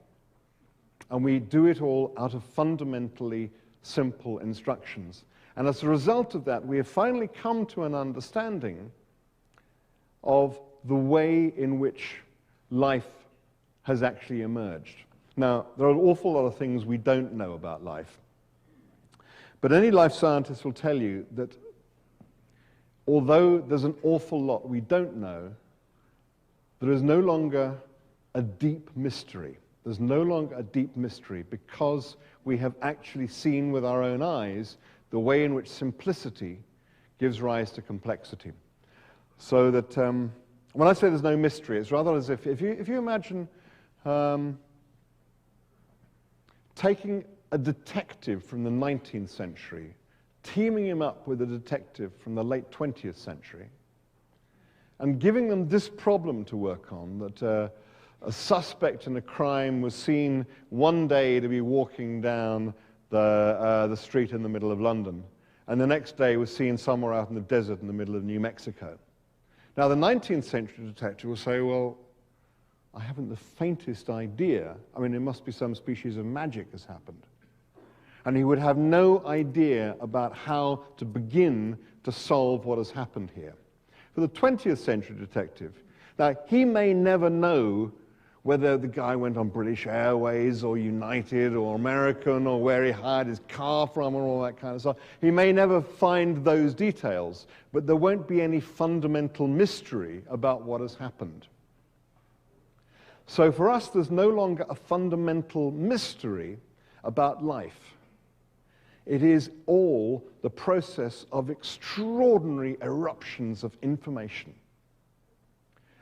And we do it all out of fundamentally simple instructions. And as a result of that, we have finally come to an understanding of the way in which life has actually emerged. Now, there are an awful lot of things we don't know about life. But any life scientist will tell you that although there's an awful lot we don't know, there is no longer a deep mystery. There's no longer a deep mystery because we have actually seen with our own eyes the way in which simplicity gives rise to complexity. So that when I say there's no mystery, it's rather as if you imagine taking a detective from the 19th century, teaming him up with a detective from the late 20th century, and giving them this problem to work on, that a suspect in a crime was seen one day to be walking down the street in the middle of London, and the next day was seen somewhere out in the desert in the middle of New Mexico. Now, the 19th century detective will say, well, I haven't the faintest idea. I mean, it must be some species of magic has happened. And he would have no idea about how to begin to solve what has happened here. For the 20th century detective, now he may never know whether the guy went on British Airways or United or American or where he hired his car from or all that kind of stuff. He may never find those details, but there won't be any fundamental mystery about what has happened. So for us, there's no longer a fundamental mystery about life. It is all the process of extraordinary eruptions of information.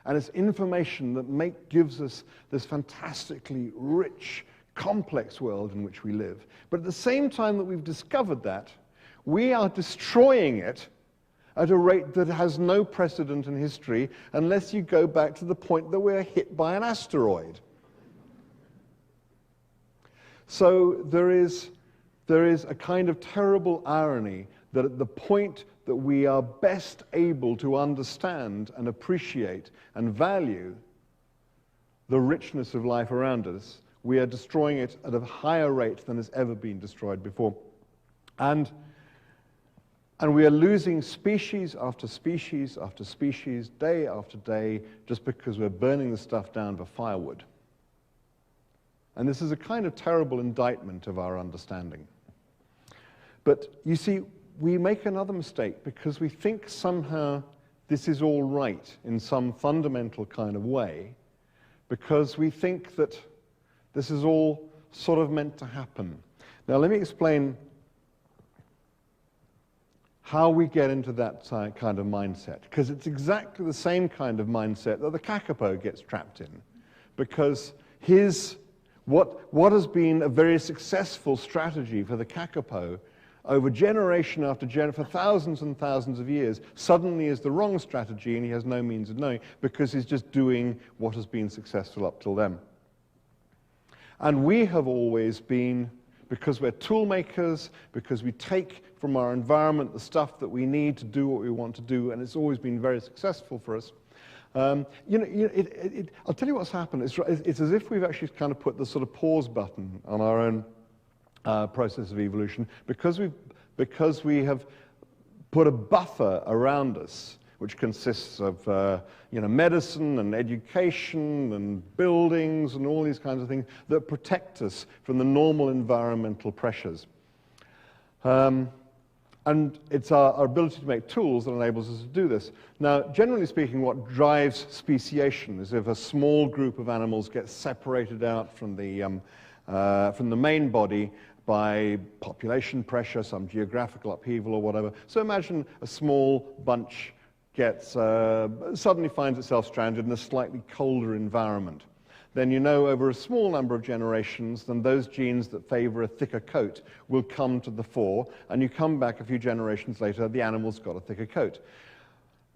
And it's information that gives us this fantastically rich, complex world in which we live. But at the same time that we've discovered that, we are destroying it at a rate that has no precedent in history unless you go back to the point that we're hit by an asteroid. So there is a kind of terrible irony that at the point that we are best able to understand and appreciate and value the richness of life around us, we are destroying it at a higher rate than has ever been destroyed before. And we are losing species after species after species, day after day, just because we're burning the stuff down for firewood. And this is a kind of terrible indictment of our understanding. But you see, we make another mistake because we think somehow this is all right in some fundamental kind of way, because we think that this is all sort of meant to happen. Now, let me explain how we get into that kind of mindset, because it's exactly the same kind of mindset that the kakapo gets trapped in, because what has been a very successful strategy for the kakapo over generation after generation, for thousands and thousands of years, suddenly is the wrong strategy, and he has no means of knowing, because he's just doing what has been successful up till then. And we have always been, because we're tool makers, because we take from our environment the stuff that we need to do what we want to do, and it's always been very successful for us. I'll tell you what's happened. It's as if we've actually kind of put the sort of pause button on our own process of evolution, because we have put a buffer around us, which consists of medicine and education and buildings and all these kinds of things that protect us from the normal environmental pressures. And it's our ability to make tools that enables us to do this. Now, generally speaking, what drives speciation is if a small group of animals gets separated out from the main body by population pressure, some geographical upheaval or whatever. So imagine a small bunch suddenly finds itself stranded in a slightly colder environment. Then you know over a small number of generations, then those genes that favor a thicker coat will come to the fore, and you come back a few generations later, the animal's got a thicker coat.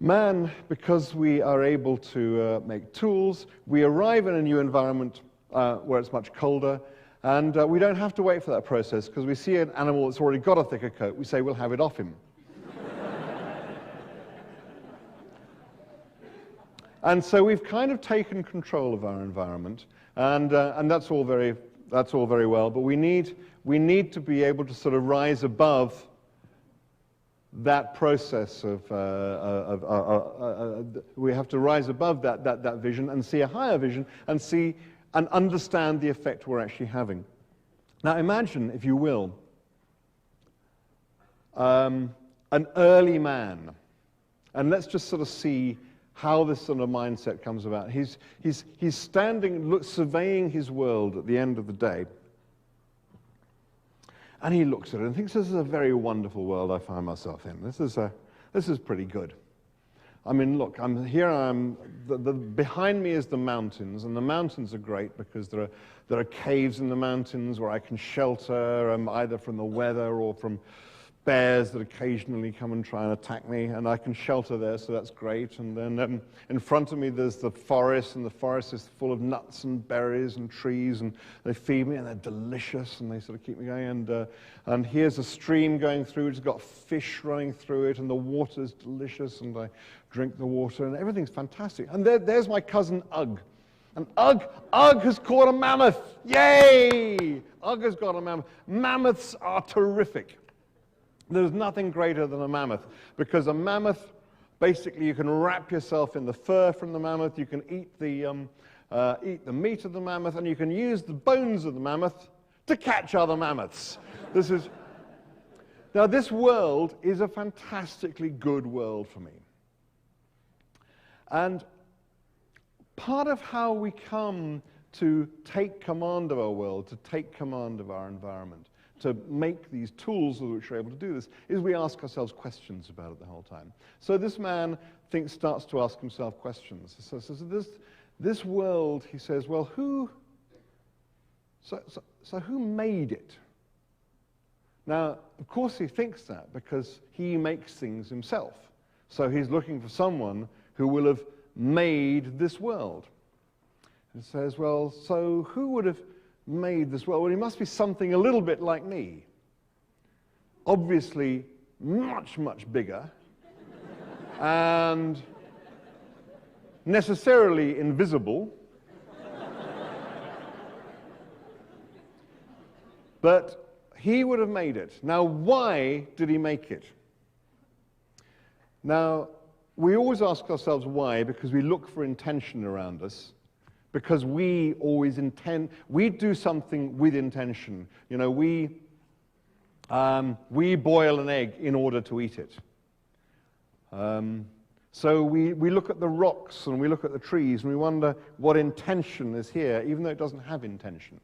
Man, because we are able to make tools, we arrive in a new environment where it's much colder, and we don't have to wait for that process, because we see an animal that's already got a thicker coat, we say we'll have it off him. And so we've kind of taken control of our environment, and that's all very well. But we need to be able to sort of rise above that process we have to rise above that vision and see a higher vision and see and understand the effect we're actually having. Now imagine, if you will, an early man, and let's just sort of see how this sort of mindset comes about. He's standing, surveying his world at the end of the day, and he looks at it and thinks, this is a very wonderful world I find myself in. This is pretty good. I mean, look, behind me is the mountains, and the mountains are great because there are caves in the mountains where I can shelter either from the weather or from bears that occasionally come and try and attack me, and I can shelter there, so that's great. And then in front of me there's the forest, and the forest is full of nuts and berries and trees, and they feed me, and they're delicious, and they sort of keep me going. And here's a stream going through, it's got fish running through it, and the water's delicious, and I drink the water, and everything's fantastic. And there's my cousin Ugg. And Ugg has caught a mammoth! Yay! Ugg has got a mammoth. Mammoths are terrific. There's nothing greater than a mammoth, because a mammoth Basically, you can wrap yourself in the fur from the mammoth, you can eat the meat of the mammoth, and you can use the bones of the mammoth to catch other mammoths. Now, this world is a fantastically good world for me. And part of how we come to take command of our world, to take command of our environment, to make these tools with which we're able to do this, is we ask ourselves questions about it the whole time. So this man starts to ask himself questions. So this world, he says, well, who made it? Now, of course he thinks that because he makes things himself. So he's looking for someone who will have made this world. And says, well, so who would have made this world? Well, he must be something a little bit like me. Obviously, much, much bigger. And necessarily invisible. But he would have made it. Now, why did he make it? Now, we always ask ourselves why, because we look for intention around us, because we always we do something with intention. You know, we boil an egg in order to eat it. So we look at the rocks and we look at the trees and we wonder what intention is here, even though it doesn't have intention.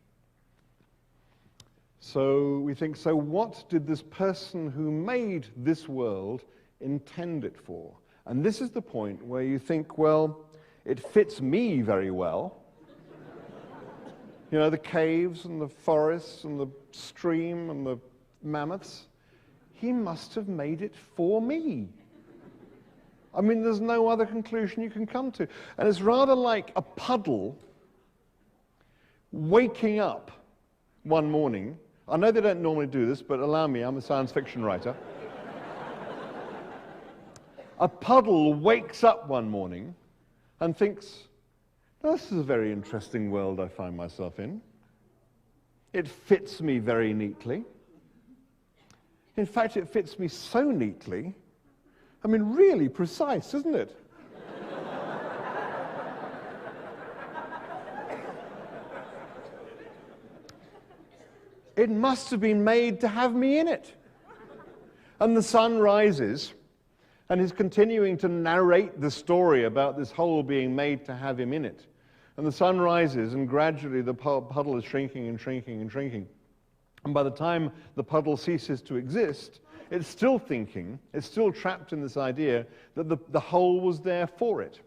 So we think, so what did this person who made this world intend it for? And this is the point where you think, well, it fits me very well. You know, the caves and the forests and the stream and the mammoths. He must have made it for me. I mean, there's no other conclusion you can come to. And it's rather like a puddle waking up one morning. I know they don't normally do this, but allow me, I'm a science fiction writer. A puddle wakes up one morning and thinks, this is a very interesting world I find myself in. It fits me very neatly. In fact, it fits me so neatly, I mean, really precise, isn't it? It must have been made to have me in it. And the sun rises, and he's continuing to narrate the story about this hole being made to have him in it. And the sun rises, and gradually the puddle is shrinking and shrinking and shrinking. And by the time the puddle ceases to exist, it's still thinking, it's still trapped in this idea that the hole was there for it.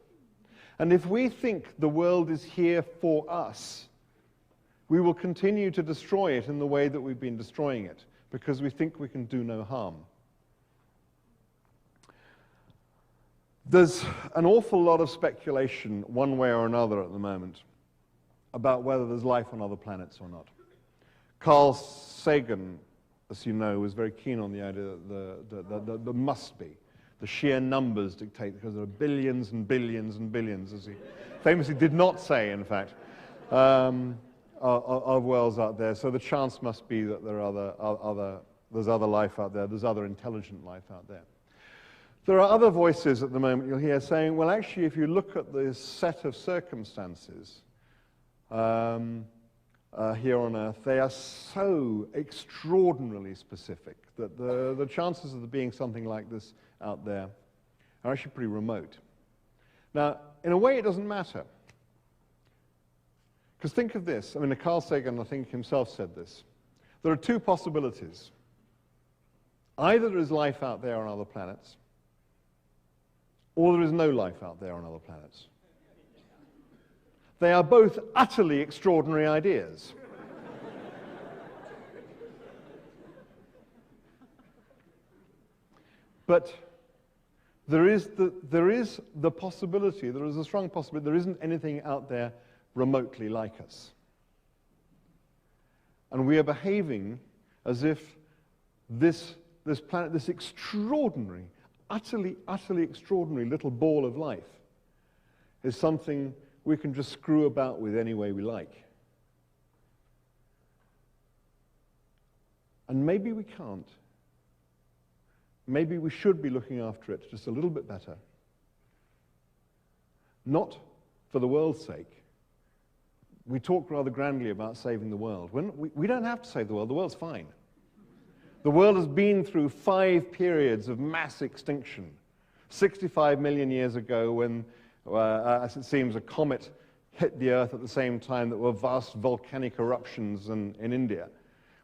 And if we think the world is here for us, we will continue to destroy it in the way that we've been destroying it, because we think we can do no harm. There's an awful lot of speculation, one way or another at the moment, about whether there's life on other planets or not. Carl Sagan, as you know, was very keen on the idea that there must be. The sheer numbers dictate, because there are billions and billions and billions, as he famously did not say, in fact, of worlds out there. So the chance must be that there are there's other life out there, there's other intelligent life out there. There are other voices at the moment you'll hear saying, well, actually, if you look at this set of circumstances here on Earth, they are so extraordinarily specific that the chances of there being something like this out there are actually pretty remote. Now, in a way, it doesn't matter. Because think of this. I mean, Carl Sagan, I think, himself said this. There are two possibilities. Either there is life out there on other planets, or there is no life out there on other planets. They are both utterly extraordinary ideas. But there is the possibility, there is a strong possibility, there isn't anything out there remotely like us. And we are behaving as if this planet, this extraordinary, utterly extraordinary little ball of life is something we can just screw about with any way we like. And maybe we can't. Maybe we should be looking after it just a little bit better. not for the world's sake. We talk rather grandly about saving the world. We don't have to save the world. The world's fine. The world has been through 5 periods of mass extinction. 65 million years ago when, as it seems, a comet hit the Earth at the same time that were vast volcanic eruptions in India,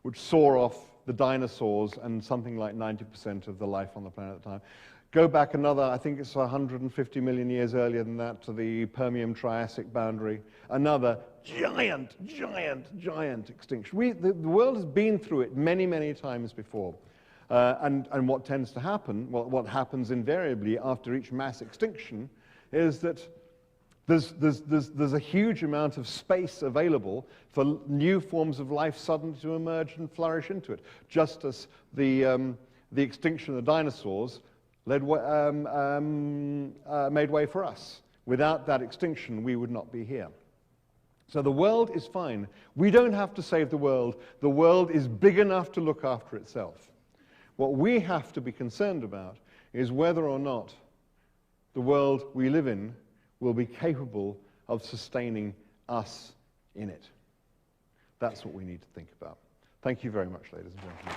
which saw off the dinosaurs and something like 90% of the life on the planet at the time. Go back another, I think it's 150 million years earlier than that, to the Permian-Triassic boundary. Another giant extinction. The world has been through it many, many times before. And what tends to happen, well, what happens invariably after each mass extinction, is that there's a huge amount of space available for new forms of life suddenly to emerge and flourish into it. Just as the extinction of the dinosaurs made way for us. Without that extinction, we would not be here. So the world is fine. We don't have to save the world. The world is big enough to look after itself. What we have to be concerned about is whether or not the world we live in will be capable of sustaining us in it. That's what we need to think about. Thank you very much, ladies and gentlemen.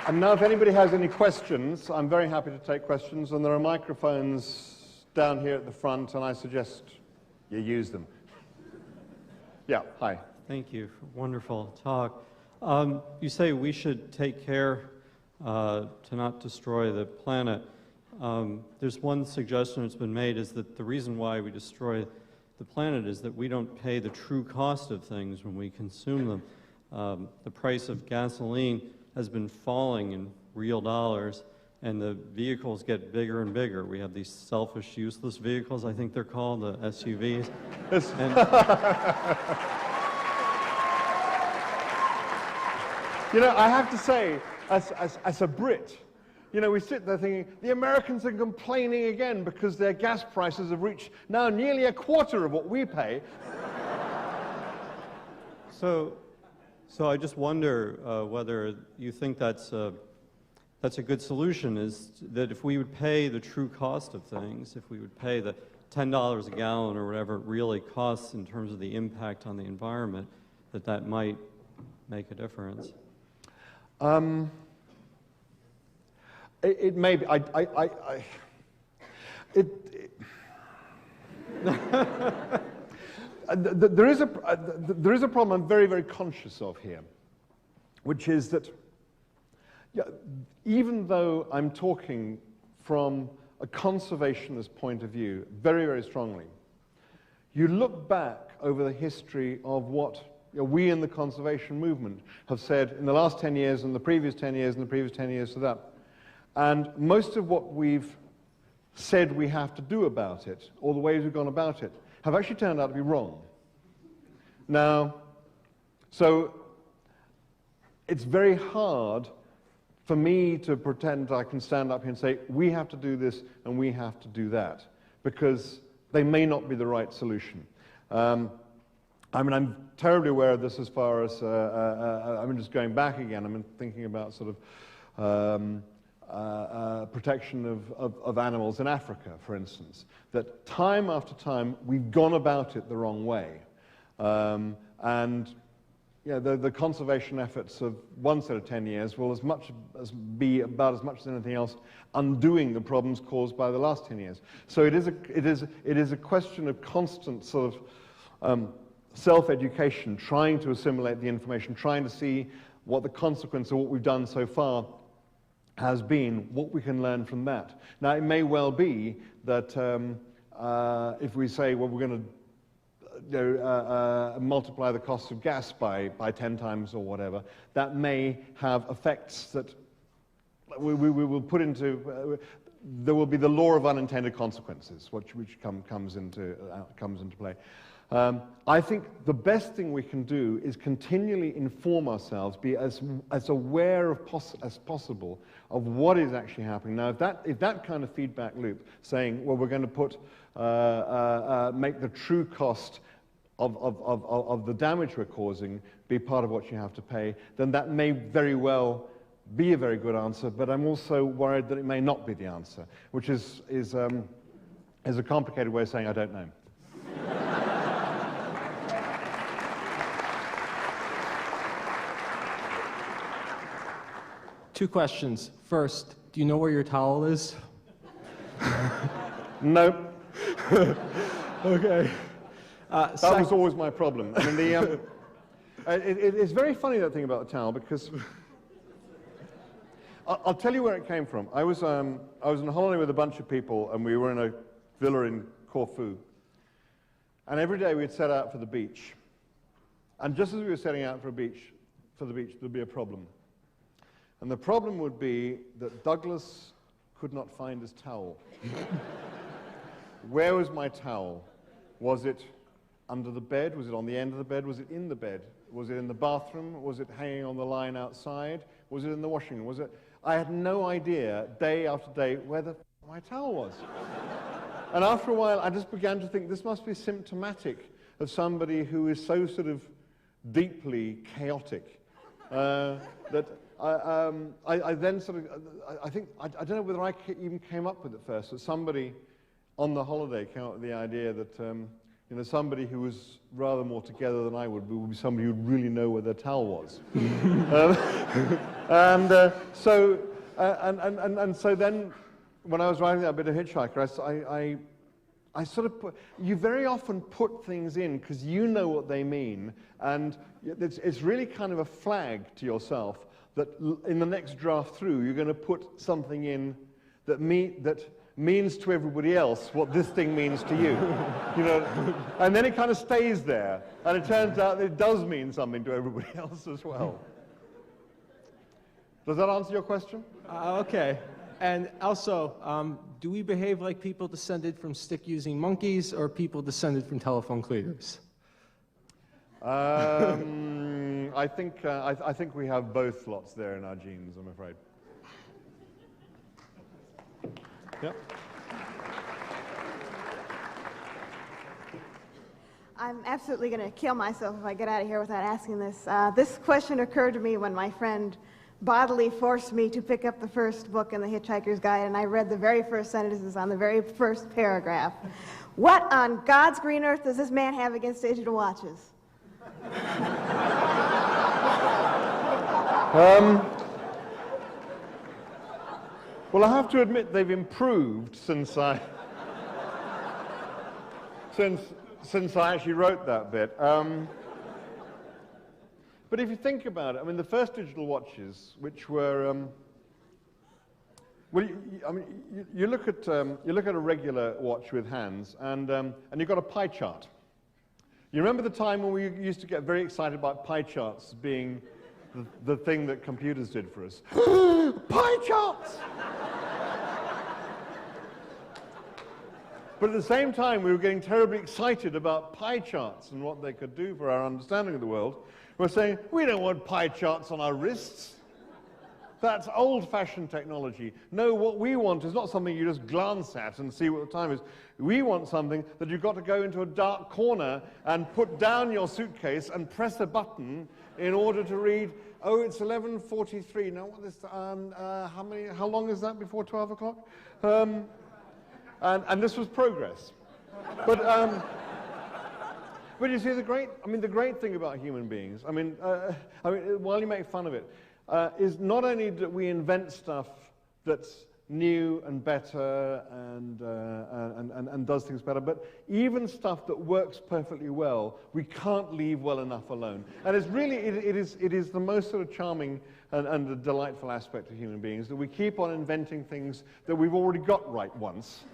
And now if anybody has any questions, I'm very happy to take questions, and there are microphones down here at the front, and I suggest you use them. Yeah, hi. Thank you. Wonderful talk. You say we should take care to not destroy the planet. There's one suggestion that's been made is that the reason why we destroy the planet is that we don't pay the true cost of things when we consume them. The price of gasoline has been falling in real dollars, and the vehicles get bigger and bigger. We have these selfish, useless vehicles, I think they're called, the SUVs. You know, I have to say, as a Brit, you know, we sit there thinking, the Americans are complaining again because their gas prices have reached now nearly a quarter of what we pay. So I just wonder whether you think that's a good solution, is that if we would pay the true cost of things, if we would pay the $10 a gallon or whatever it really costs in terms of the impact on the environment, that might make a difference. It may be. There is a problem I'm very, very conscious of here, which is that even though I'm talking from a conservationist point of view very, very strongly, you look back over the history of what we in the conservation movement have said in the last 10 years and the previous 10 years and the previous 10 years to that, and most of what we've said we have to do about it, or the ways we've gone about it, have actually turned out to be wrong. Now, so it's very hard for me to pretend I can stand up here and say, we have to do this and we have to do that, because they may not be the right solution. I mean, I'm terribly aware of this as far as, I'm just going back again, I'm thinking about sort of protection of animals in Africa, for instance, that time after time we've gone about it the wrong way. And yeah, the conservation efforts of one set of 10 years will be about as much as anything else undoing the problems caused by the last 10 years. So it is a question of constant sort of self-education, trying to assimilate the information, trying to see what the consequence of what we've done so far has been, what we can learn from that. Now, it may well be that if we say, well, we're going to multiply the cost of gas by 10 times or whatever, that may have effects that we will put into, there will be the law of unintended consequences, which comes into play. I think the best thing we can do is continually inform ourselves, be as aware as possible of what is actually happening. Now, if that kind of feedback loop, saying, well, we're going to put, make the true cost of the damage we're causing be part of what you have to pay, then that may very well be a very good answer, but I'm also worried that it may not be the answer, which is a complicated way of saying I don't know. Two questions. First, do you know where your towel is? No. Okay. That was always my problem. I mean, it's very funny, that thing about the towel, because I'll tell you where it came from. I was on holiday with a bunch of people, and we were in a villa in Corfu. And every day we'd set out for the beach. And just as we were setting out for the beach, there'd be a problem. And the problem would be that Douglas could not find his towel. Where was my towel? Was it under the bed? Was it on the end of the bed? Was it in the bed? Was it in the bathroom? Was it hanging on the line outside? Was it in the washing room? I had no idea, day after day, where my towel was. And after a while, I just began to think this must be symptomatic of somebody who is so sort of deeply chaotic that I then sort of, I think, I don't know whether I even came up with it first, but somebody on the holiday came up with the idea that, somebody who was rather more together than I would be somebody who would really know where their towel was. So then, when I was writing that bit of Hitchhiker, I sort of you very often put things in because you know what they mean, and it's really kind of a flag to yourself that in the next draft through, you're going to put something in that means to everybody else what this thing means to you. And then it kind of stays there, and it turns out that it does mean something to everybody else as well. Does that answer your question? Okay. And also, do we behave like people descended from stick-using monkeys or people descended from telephone cleaners? I think we have both lots there in our genes, I'm afraid. Yep. I'm absolutely going to kill myself if I get out of here without asking this. This question occurred to me when my friend bodily forced me to pick up the first book in the Hitchhiker's Guide, and I read the very first sentences on the very first paragraph. What on God's green earth does this man have against digital watches? Well, I have to admit they've improved since I actually wrote that bit. But if you think about it, I mean, the first digital watches, which were, you look at a regular watch with hands, and you've got a pie chart. You remember the time when we used to get very excited about pie charts being the thing that computers did for us? Pie charts! But at the same time, we were getting terribly excited about pie charts and what they could do for our understanding of the world. We're saying, we don't want pie charts on our wrists. That's old-fashioned technology. No, what we want is not something you just glance at and see what the time is. We want something that you've got to go into a dark corner and put down your suitcase and press a button in order to read, oh, it's 11:43. Now, what is, how long is that before 12 o'clock? And this was progress. But you see, the great thing about human beings, while you make fun of it, is not only that we invent stuff that's new and better and does things better, but even stuff that works perfectly well, we can't leave well enough alone. And it's really, it is the most sort of charming and the delightful aspect of human beings, that we keep on inventing things that we've already got right once.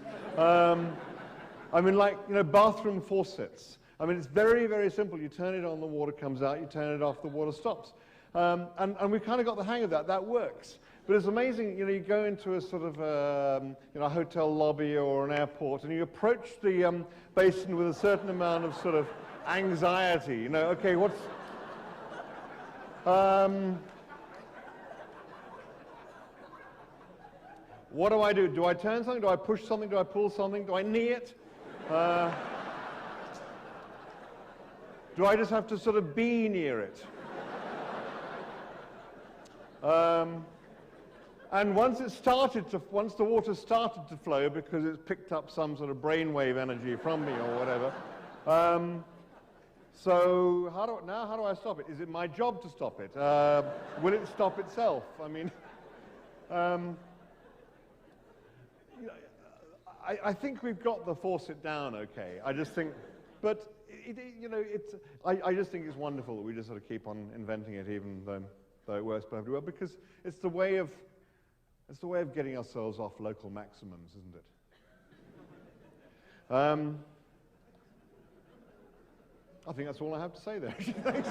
Bathroom faucets. It's very, very simple. You turn it on, the water comes out. You turn it off, the water stops. And we've kind of got the hang of that. That works. But it's amazing, you go into a sort of a hotel lobby or an airport, and you approach the basin with a certain amount of sort of anxiety. Okay, what's... what do I do? Do I turn something? Do I push something? Do I pull something? Do I knee it? Do I just have to sort of be near it? And once the water started to flow because it's picked up some sort of brainwave energy from me or whatever, so how do I stop it? Is it my job to stop it? Will it stop itself? I mean, I think we've got the force it down okay. I just think, but I just think it's wonderful that we just sort of keep on inventing it, even though it works perfectly well, because it's the way of getting ourselves off local maximums, isn't it? I think that's all I have to say there. Thanks.